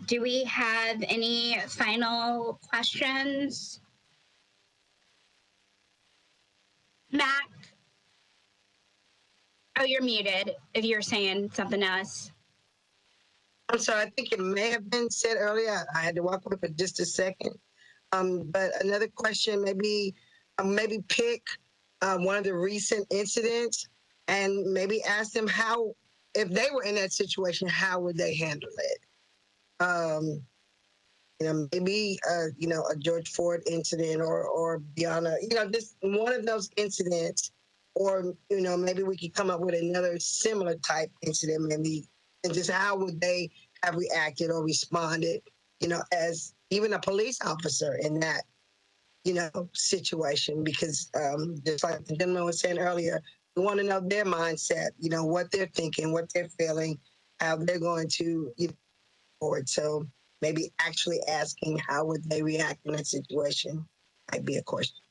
Do we have any final questions? Mac? Oh, you're muted if you're saying something else. I'm sorry, I think it may have been said earlier. I had to walk away for just a second. But another question, maybe pick one of the recent incidents and maybe ask them how, if they were in that situation, how would they handle it? Maybe a George Ford incident or Brianna, just one of those incidents, or maybe we could come up with another similar type incident, maybe, and just how would they have reacted or responded, as even a police officer in that, situation, because just like the gentleman was saying earlier, we want to know their mindset, what they're thinking, what they're feeling, how they're going to forward. So maybe actually asking how would they react in that situation might be a question.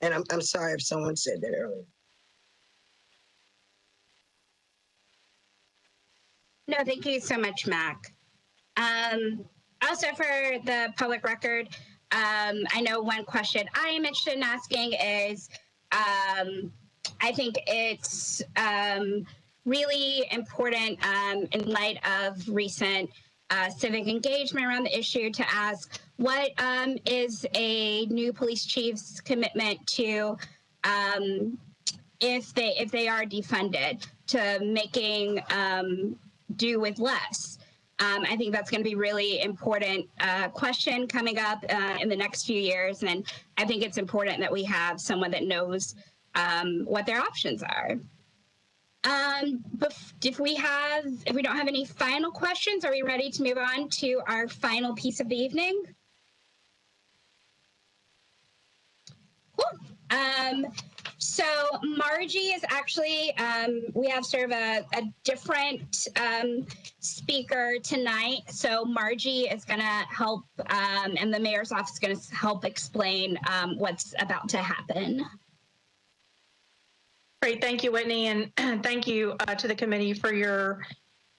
And I'm sorry if someone said that earlier. No, thank you so much, Mac. Also, for the public record, I know one question I am interested in asking is, I think it's really important in light of recent civic engagement around the issue to ask what is a new police chief's commitment to if they are defunded, to making do with less. I think that's going to be really important question coming up in the next few years, and I think it's important that we have someone that knows what their options are. But if we don't have any final questions, are we ready to move on to our final piece of the evening? Cool. So Margie is actually, we have sort of a different speaker tonight. So Margie is going to help, and the mayor's office is going to help explain what's about to happen. Great, thank you, Whitney, and thank you to the committee for your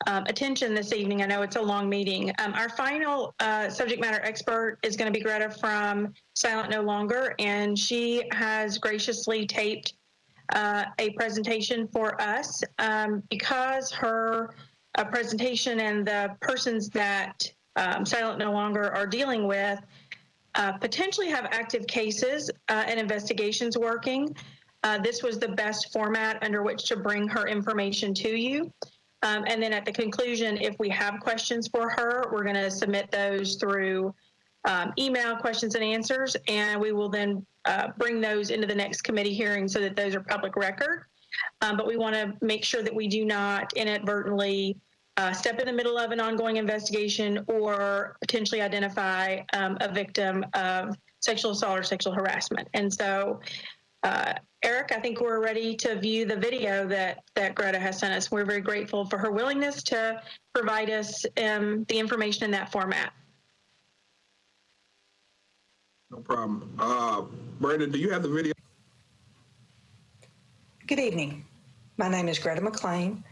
attention this evening. I know it's a long meeting. Our final subject matter expert is going to be Greta from Silent No Longer, and she has graciously taped a presentation for us because her presentation and the persons that Silent No Longer are dealing with potentially have active cases and investigations working. This was the best format under which to bring her information to you. And then at the conclusion, if we have questions for her, we're going to submit those through email questions and answers, and we will then bring those into the next committee hearing so that those are public record. But we want to make sure that we do not inadvertently step in the middle of an ongoing investigation or potentially identify a victim of sexual assault or sexual harassment. And so, Eric, I think we're ready to view the video that Greta has sent us. We're very grateful for her willingness to provide us the information in that format. No problem. Brandon, do you have the video? Good evening. My name is Greta McLean,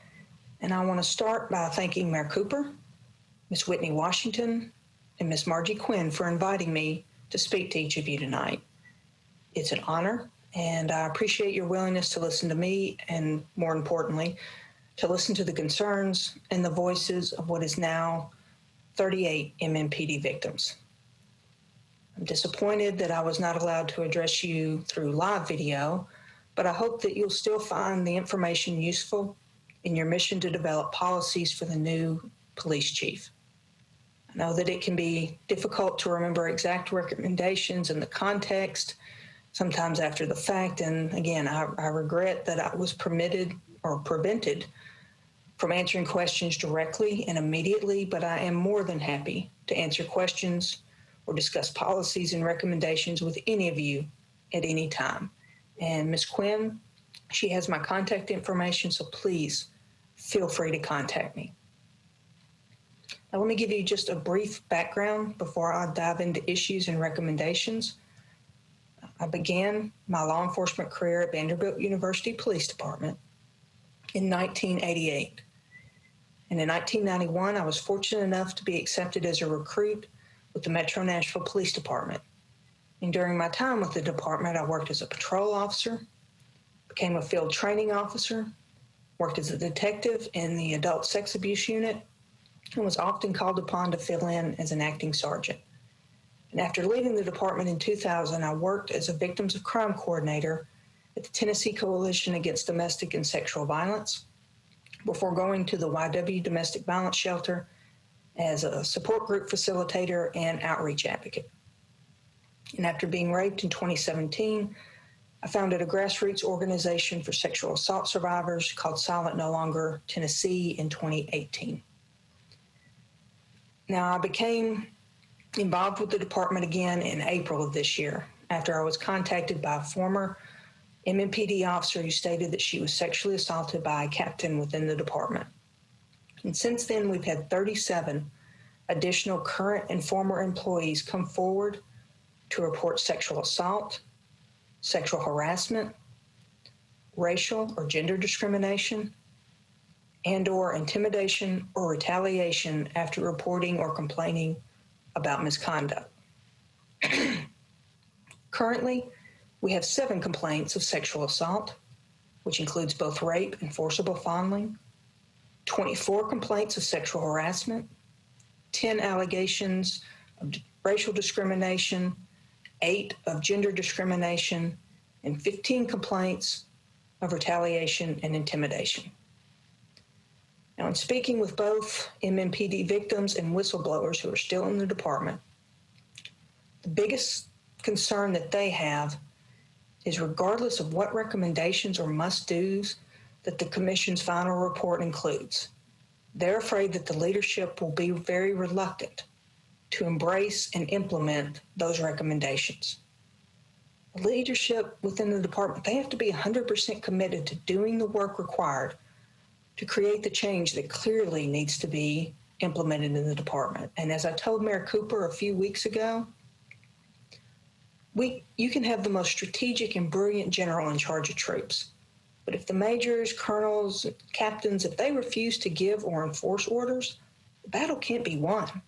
and I want to start by thanking Mayor Cooper, Ms. Whitney Washington, and Ms. Margie Quinn for inviting me to speak to each of you tonight. It's an honor, and I appreciate your willingness to listen to me and, more importantly, to listen to the concerns and the voices of what is now 38 MMPD victims. I'm disappointed that I was not allowed to address you through live video, but I hope that you'll still find the information useful in your mission to develop policies for the new police chief. I know that it can be difficult to remember exact recommendations in the context, sometimes after the fact, and again, I regret that I was permitted or prevented from answering questions directly and immediately, but I am more than happy to answer questions or discuss policies and recommendations with any of you at any time. And Ms. Quinn, She has my contact information, so please feel free to contact me. Now, let me give you just a brief background before I dive into issues and recommendations. I began my law enforcement career at Vanderbilt University Police Department in 1988. And in 1991, I was fortunate enough to be accepted as a recruit with the Metro Nashville Police Department. And during my time with the department, I worked as a patrol officer, became a field training officer, worked as a detective in the adult sex abuse unit, and was often called upon to fill in as an acting sergeant. And after leaving the department in 2000, I worked as a victims of crime coordinator at the Tennessee Coalition Against Domestic and Sexual Violence, before going to the YW Domestic Violence Shelter as a support group facilitator and outreach advocate. And after being raped in 2017, I founded a grassroots organization for sexual assault survivors called Silent No Longer Tennessee in 2018. Now, I became involved with the department again in April of this year after I was contacted by a former MMPD officer who stated that she was sexually assaulted by a captain within the department. And since then, we've had 37 additional current and former employees come forward to report sexual assault, sexual harassment, racial or gender discrimination, and/or intimidation or retaliation after reporting or complaining about misconduct. Currently, we have 7 complaints of sexual assault, which includes both rape and forcible fondling, 24 complaints of sexual harassment, 10 allegations of racial discrimination, 8 of gender discrimination, and 15 complaints of retaliation and intimidation. Now, in speaking with both MMPD victims and whistleblowers who are still in the department, the biggest concern that they have is regardless of what recommendations or must-dos that the Commission's final report includes, they're afraid that the leadership will be very reluctant to embrace and implement those recommendations. The leadership within the department, they have to be 100% committed to doing the work required to create the change that clearly needs to be implemented in the department. And as I told Mayor Cooper a few weeks ago, you can have the most strategic and brilliant general in charge of troops. But if the majors, colonels, captains, if they refuse to give or enforce orders, the battle can't be won.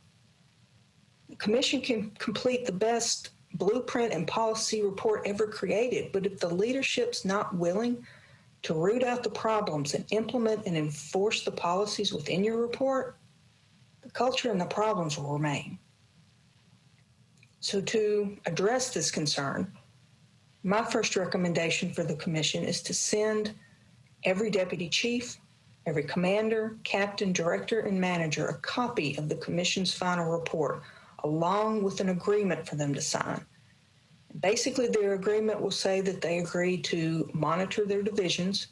The Commission can complete the best blueprint and policy report ever created, but if the leadership's not willing to root out the problems and implement and enforce the policies within your report, the culture and the problems will remain. So to address this concern, my first recommendation for the Commission is to send every deputy chief, every commander, captain, director, and manager a copy of the Commission's final report, along with an agreement for them to sign. Basically, their agreement will say that they agree to monitor their divisions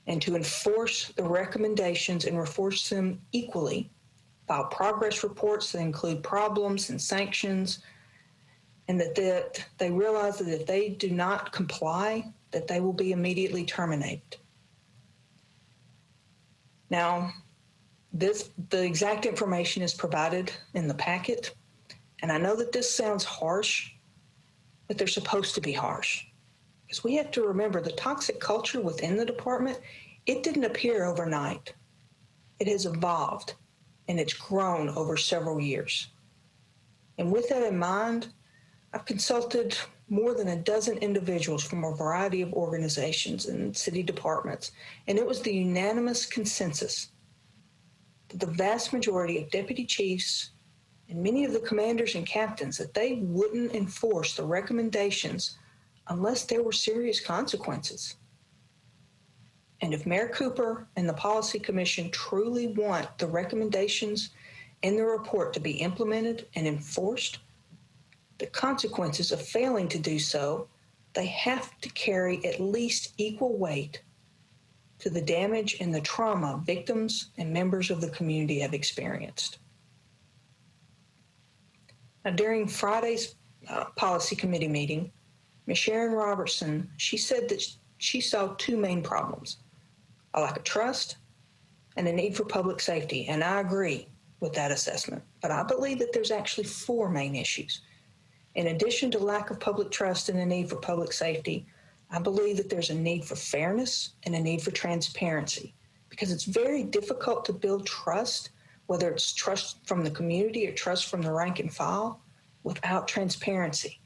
and to enforce the recommendations and enforce them equally, file progress reports that include problems and sanctions, and that they realize that if they do not comply, that they will be immediately terminated. Now, the exact information is provided in the packet, and I know that this sounds harsh, but they're supposed to be harsh. Because we have to remember the toxic culture within the department, it didn't appear overnight. It has evolved, and it's grown over several years. And with that in mind, I've consulted more than a dozen individuals from a variety of organizations and city departments, and it was the unanimous consensus that the vast majority of deputy chiefs and many of the commanders and captains that they wouldn't enforce the recommendations unless there were serious consequences. And if Mayor Cooper and the Policy Commission truly want the recommendations in the report to be implemented and enforced, the consequences of failing to do so, they have to carry at least equal weight to the damage and the trauma victims and members of the community have experienced. Now, during Friday's Policy Committee meeting, Ms. Sharon Robertson, she said that she saw two main problems: a lack of trust and a need for public safety. And I agree with that assessment. But I believe that there's actually four main issues. In addition to lack of public trust and a need for public safety, I believe that there's a need for fairness and a need for transparency, because it's very difficult to build trust, whether it's trust from the community or trust from the rank and file, without transparency.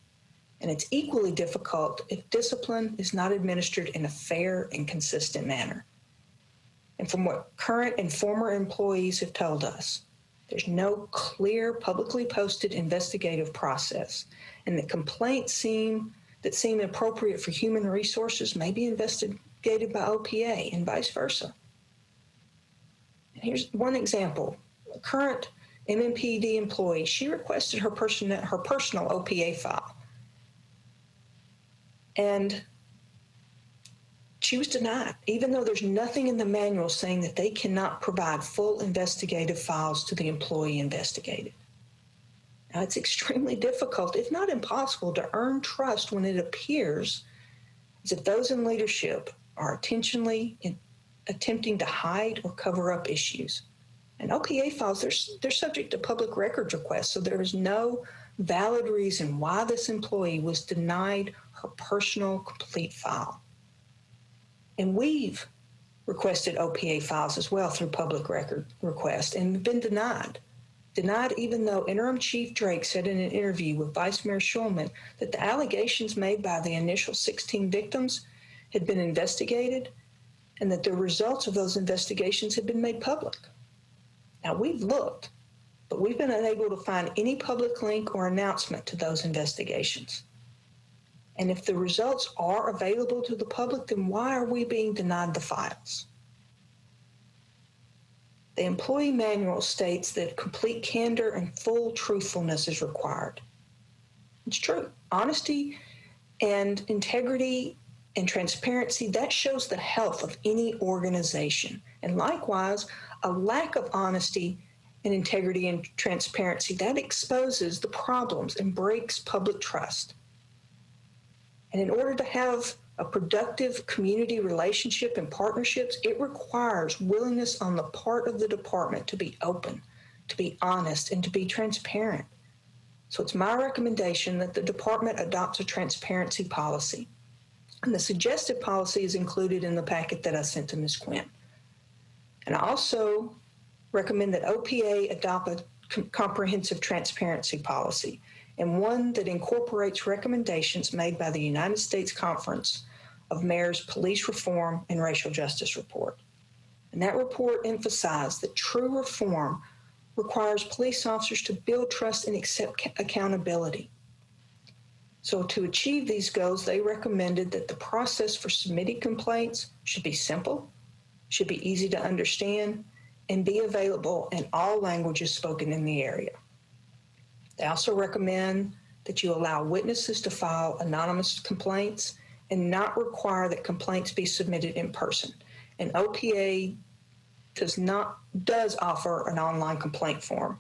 And it's equally difficult if discipline is not administered in a fair and consistent manner. And from what current and former employees have told us, there's no clear, publicly posted investigative process, and that complaints that seem appropriate for human resources may be investigated by OPA and vice versa. And here's one example. A current MMPD employee, she requested her personal OPA file, and she was denied, even though there's nothing in the manual saying that they cannot provide full investigative files to the employee investigated. Now, it's extremely difficult, if not impossible, to earn trust when it appears as if those in leadership are intentionally attempting to hide or cover up issues. And OPA files, they're subject to public records requests, so there is no valid reason why this employee was denied her personal complete file. And we've requested OPA files as well through public record request and been denied. Denied even though Interim Chief Drake said in an interview with Vice Mayor Schulman that the allegations made by the initial 16 victims had been investigated and that the results of those investigations had been made public. Now, we've looked, but we've been unable to find any public link or announcement to those investigations. And if the results are available to the public, then why are we being denied the files? The employee manual states that complete candor and full truthfulness is required. It's true. Honesty and integrity and transparency, that shows the health of any organization. And likewise, a lack of honesty and integrity and transparency, that exposes the problems and breaks public trust. And in order to have a productive community relationship and partnerships, it requires willingness on the part of the department to be open, to be honest, and to be transparent. So it's my recommendation that the department adopts a transparency policy. And the suggested policy is included in the packet that I sent to Ms. Quinn. And I also recommend that OPA adopt a comprehensive transparency policy, and one that incorporates recommendations made by the United States Conference of Mayors Police Reform and Racial Justice Report. And that report emphasized that true reform requires police officers to build trust and accept accountability. So to achieve these goals, they recommended that the process for submitting complaints should be simple, should be easy to understand, and be available in all languages spoken in the area. They also recommend that you allow witnesses to file anonymous complaints and not require that complaints be submitted in person. And OPA does offer an online complaint form.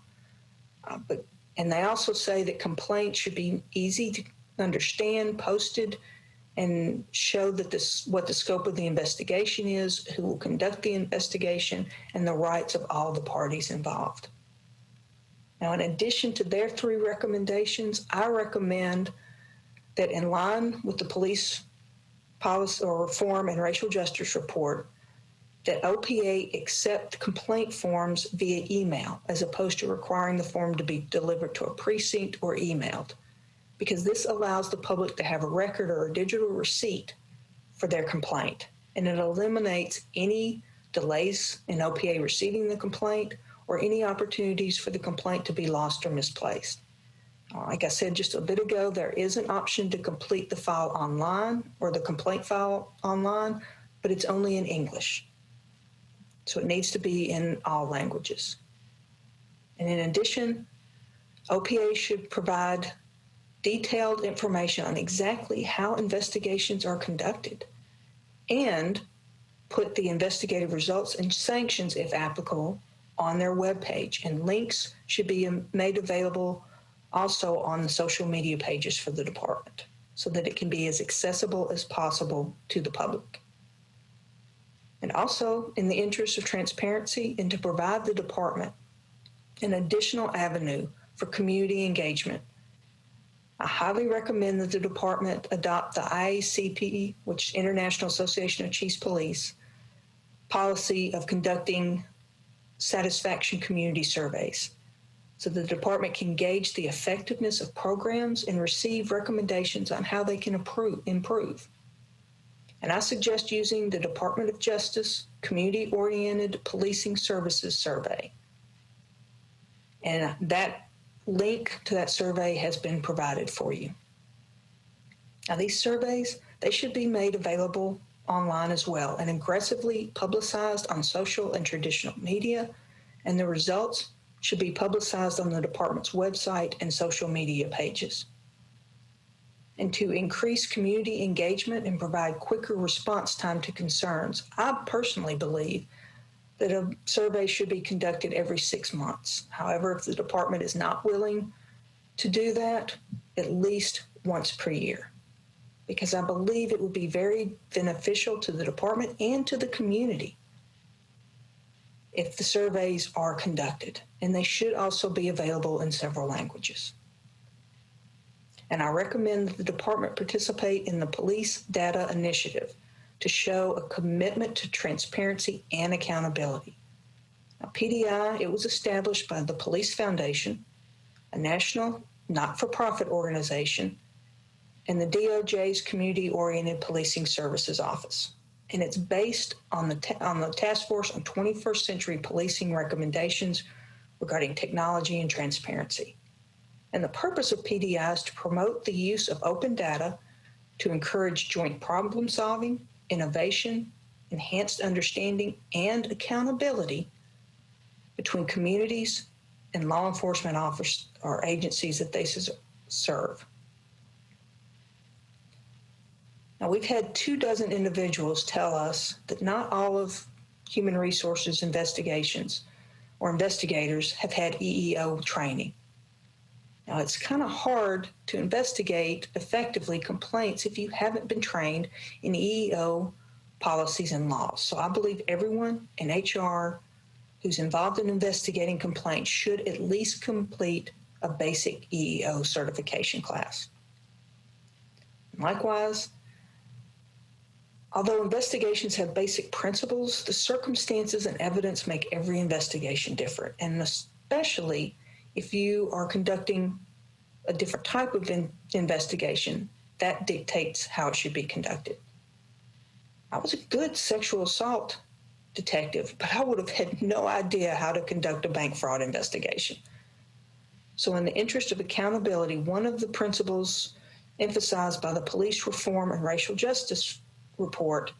And they also say that complaints should be easy to understand, posted, and show that what the scope of the investigation is, who will conduct the investigation, and the rights of all the parties involved. Now, in addition to their three recommendations, I recommend that in line with the police policy or reform and racial justice report, that OPA accept complaint forms via email as opposed to requiring the form to be delivered to a precinct or emailed, because this allows the public to have a record or a digital receipt for their complaint, and it eliminates any delays in OPA receiving the complaint or any opportunities for the complaint to be lost or misplaced. Like I said just a bit ago, there is an option to complete the file online or the complaint file online, but it's only in English. So it needs to be in all languages. And in addition, OPA should provide detailed information on exactly how investigations are conducted and put the investigative results and sanctions, if applicable, on their webpage. And links should be made available also on the social media pages for the department. so that it can be as accessible as possible to the public. And also, in the interest of transparency and to provide the department an additional avenue for community engagement, I highly recommend that the department adopt the IACP, which is International Association of Chiefs Police, policy of conducting satisfaction community surveys, so the department can gauge the effectiveness of programs and receive recommendations on how they can improve. And I suggest using the Department of Justice Community-Oriented Policing Services Survey. And that link to that survey has been provided for you. Now, these surveys, they should be made available online as well and aggressively publicized on social and traditional media, and the results should be publicized on the department's website and social media pages. And to increase community engagement and provide quicker response time to concerns, I personally believe that a survey should be conducted every 6 months. However, if the department is not willing to do that, at least once per year, because I believe it would be very beneficial to the department and to the community if the surveys are conducted, and they should also be available in several languages. And I recommend that the department participate in the Police Data Initiative to show a commitment to transparency and accountability. Now, PDI, it was established by the Police Foundation, a national not-for-profit organization, and the DOJ's Community-Oriented Policing Services Office. And it's based on the Task Force on 21st Century Policing recommendations regarding technology and transparency. And the purpose of PDI is to promote the use of open data to encourage joint problem solving, innovation, enhanced understanding, and accountability between communities and law enforcement officers or agencies that they serve. Now, we've had 24 individuals tell us that not all of human resources investigations or investigators have had EEO training. Now, it's kind of hard to investigate effectively complaints if you haven't been trained in EEO policies and laws. So I believe everyone in HR who's involved in investigating complaints should at least complete a basic EEO certification class. Likewise, although investigations have basic principles, the circumstances and evidence make every investigation different, and especially if you are conducting a different type of investigation, that dictates how it should be conducted. I was a good sexual assault detective, but I would have had no idea how to conduct a bank fraud investigation. So in the interest of accountability, one of the principles emphasized by the Police Reform and Racial Justice report,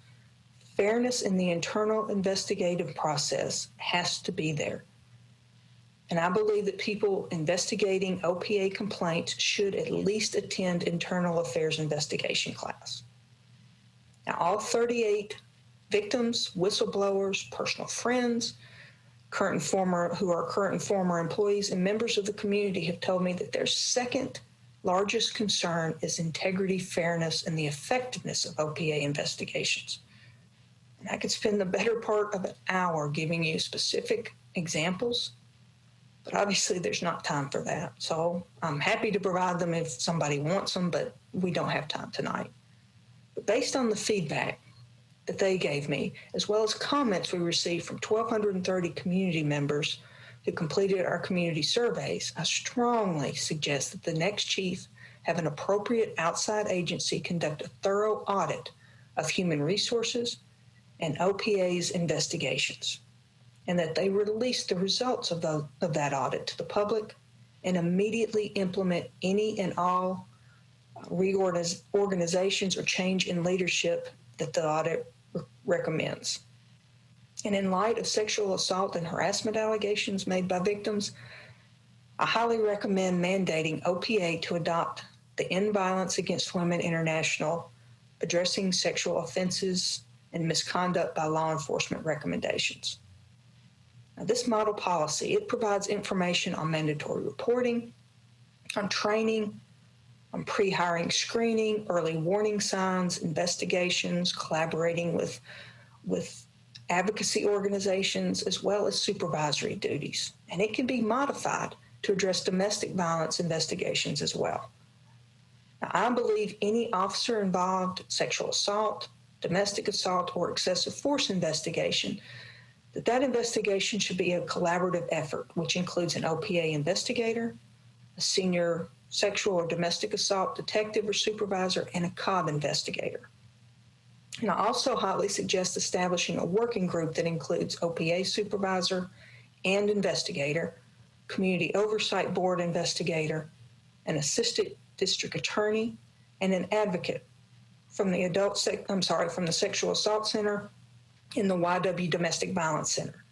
fairness in the internal investigative process has to be there. And I believe that people investigating OPA complaints should at least attend internal affairs investigation class. Now, all 38 victims, whistleblowers, personal friends, current and former employees, and members of the community have told me that their second largest concern is integrity, fairness, and the effectiveness of OPA investigations. And I could spend the better part of an hour giving you specific examples, but obviously there's not time for that. So I'm happy to provide them if somebody wants them, but we don't have time tonight. But based on the feedback that they gave me, as well as comments we received from 1,230 community members who completed our community surveys, I strongly suggest that the next chief have an appropriate outside agency conduct a thorough audit of human resources and OPA's investigations, and that they release the results of that audit to the public and immediately implement any and all reorganizations or change in leadership that the audit recommends. And in light of sexual assault and harassment allegations made by victims, I highly recommend mandating OPA to adopt the End Violence Against Women International Addressing Sexual Offenses and Misconduct by Law Enforcement recommendations. Now, this model policy, it provides information on mandatory reporting, on training, on pre-hiring screening, early warning signs, investigations, collaborating with advocacy organizations, as well as supervisory duties. And it can be modified to address domestic violence investigations as well. Now, I believe any officer involved, sexual assault, domestic assault, or excessive force investigation, that investigation should be a collaborative effort, which includes an OPA investigator, a senior sexual or domestic assault detective or supervisor, and a COB investigator. And I also highly suggest establishing a working group that includes OPA supervisor and investigator, community oversight board investigator, an assistant district attorney, and an advocate from the Sexual Assault Center and the YW Domestic Violence Center.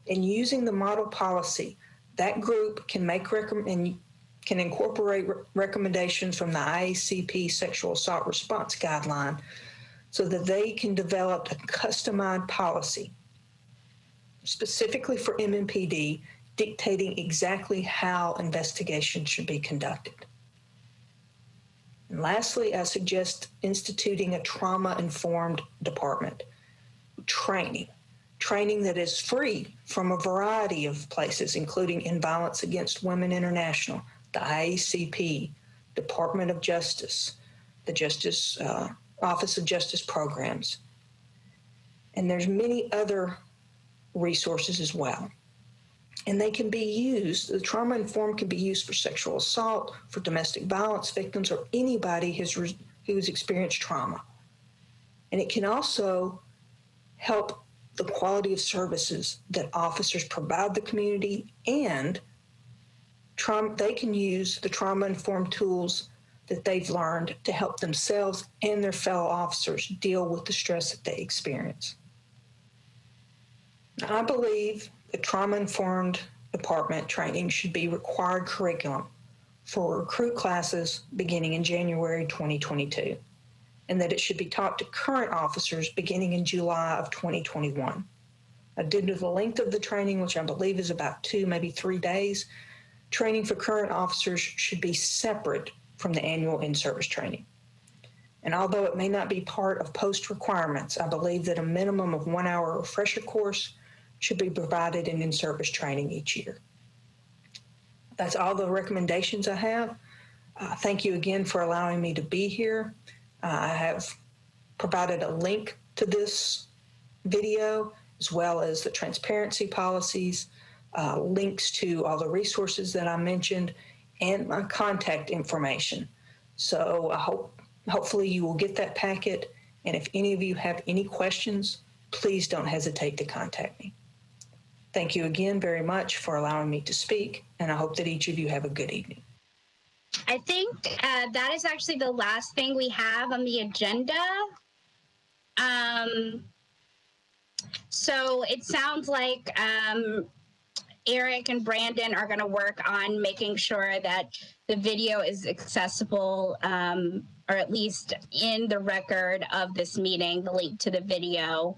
In using the model policy, that group can incorporate recommendations from the IACP Sexual Assault Response Guideline so that they can develop a customized policy specifically for MMPD, dictating exactly how investigations should be conducted. And lastly, I suggest instituting a trauma-informed department. Training that is free from a variety of places, including in Violence Against Women International, the IACP, Department of Justice, the Office of Justice Programs. And there's many other resources as well. And they can be used, the trauma-informed can be used for sexual assault, for domestic violence victims, or anybody who's experienced trauma. And it can also help the quality of services that officers provide the community, and they can use the trauma-informed tools that they've learned to help themselves and their fellow officers deal with the stress that they experience. Now, I believe the trauma-informed department training should be required curriculum for recruit classes beginning in January 2022, and that it should be taught to current officers beginning in July of 2021. Due to the length of the training, which I believe is about 2, maybe 3 days, training for current officers should be separate from the annual in-service training. And although it may not be part of post requirements, I believe that a minimum of 1 hour refresher course should be provided in in-service training each year. That's all the recommendations I have. Thank you again for allowing me to be here. I have provided a link to this video, as well as the transparency policies, links to all the resources that I mentioned, and my contact information. So hopefully you will get that packet. And if any of you have any questions, please don't hesitate to contact me. Thank you again very much for allowing me to speak, and I hope that each of you have a good evening. I think that is actually the last thing we have on the agenda. So it sounds like Eric and Brandon are going to work on making sure that the video is accessible, or at least in the record of this meeting, the link to the video.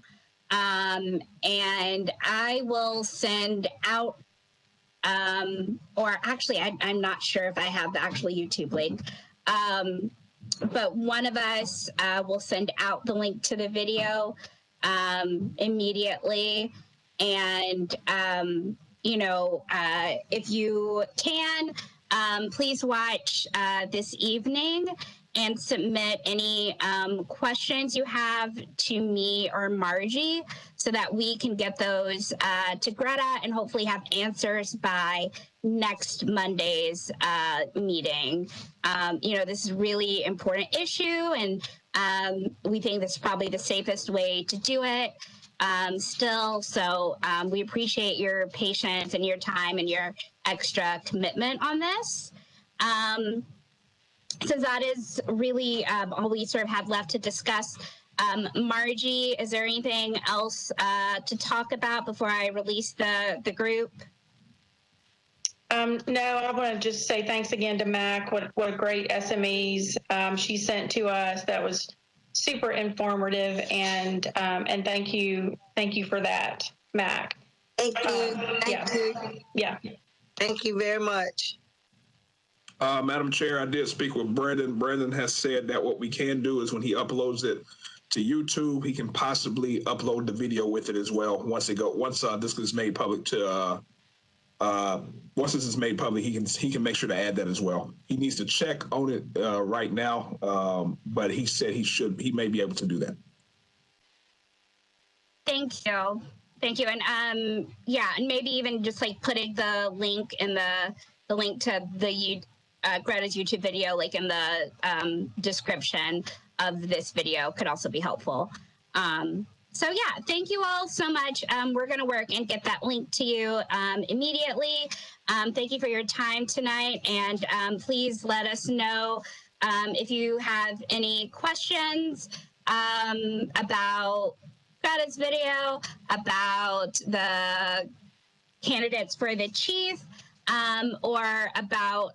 And I will send out, or actually, I'm not sure if I have the actual YouTube link, but one of us will send out the link to the video immediately. And, you know, if you can, please watch this evening and submit any questions you have to me or Margie so that we can get those to Greta and hopefully have answers by next Monday's meeting. You know, this is a really important issue, and we think this is probably the safest way to do it still. So we appreciate your patience and your time and your extra commitment on this. So that is really all we sort of have left to discuss. Margie, is there anything else to talk about before I release the group? No, I want to just say thanks again to Mac. What great SMEs she sent to us. That was super informative, and thank you for that, Mac. Thank you. Thank you. Yeah. Thank you very much. Madam Chair, I did speak with Brandon. Brandon has said that what we can do is when he uploads it to YouTube, he can possibly upload the video with it as well. Once this is made public once this is made public, he can make sure to add that as well. He needs to check on it right now, but he said he may be able to do that. Thank you. And yeah, and maybe even just like putting the link in the link to the Greta's YouTube video, like in the description of this video, could also be helpful. So yeah, thank you all so much. We're gonna work and get that link to you immediately. Thank you for your time tonight, and please let us know if you have any questions about Greta's video, about the candidates for the chief, or about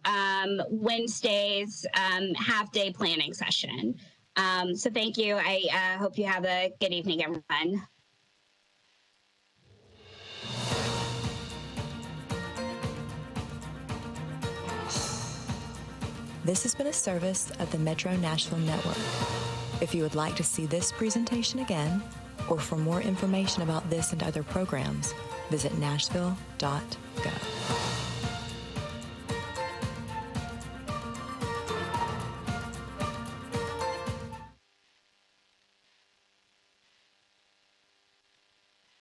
Wednesday's half-day planning session. So thank you. I hope you have a good evening, everyone. This has been a service of the Metro Nashville Network. If you would like to see this presentation again, or for more information about this and other programs, visit nashville.gov.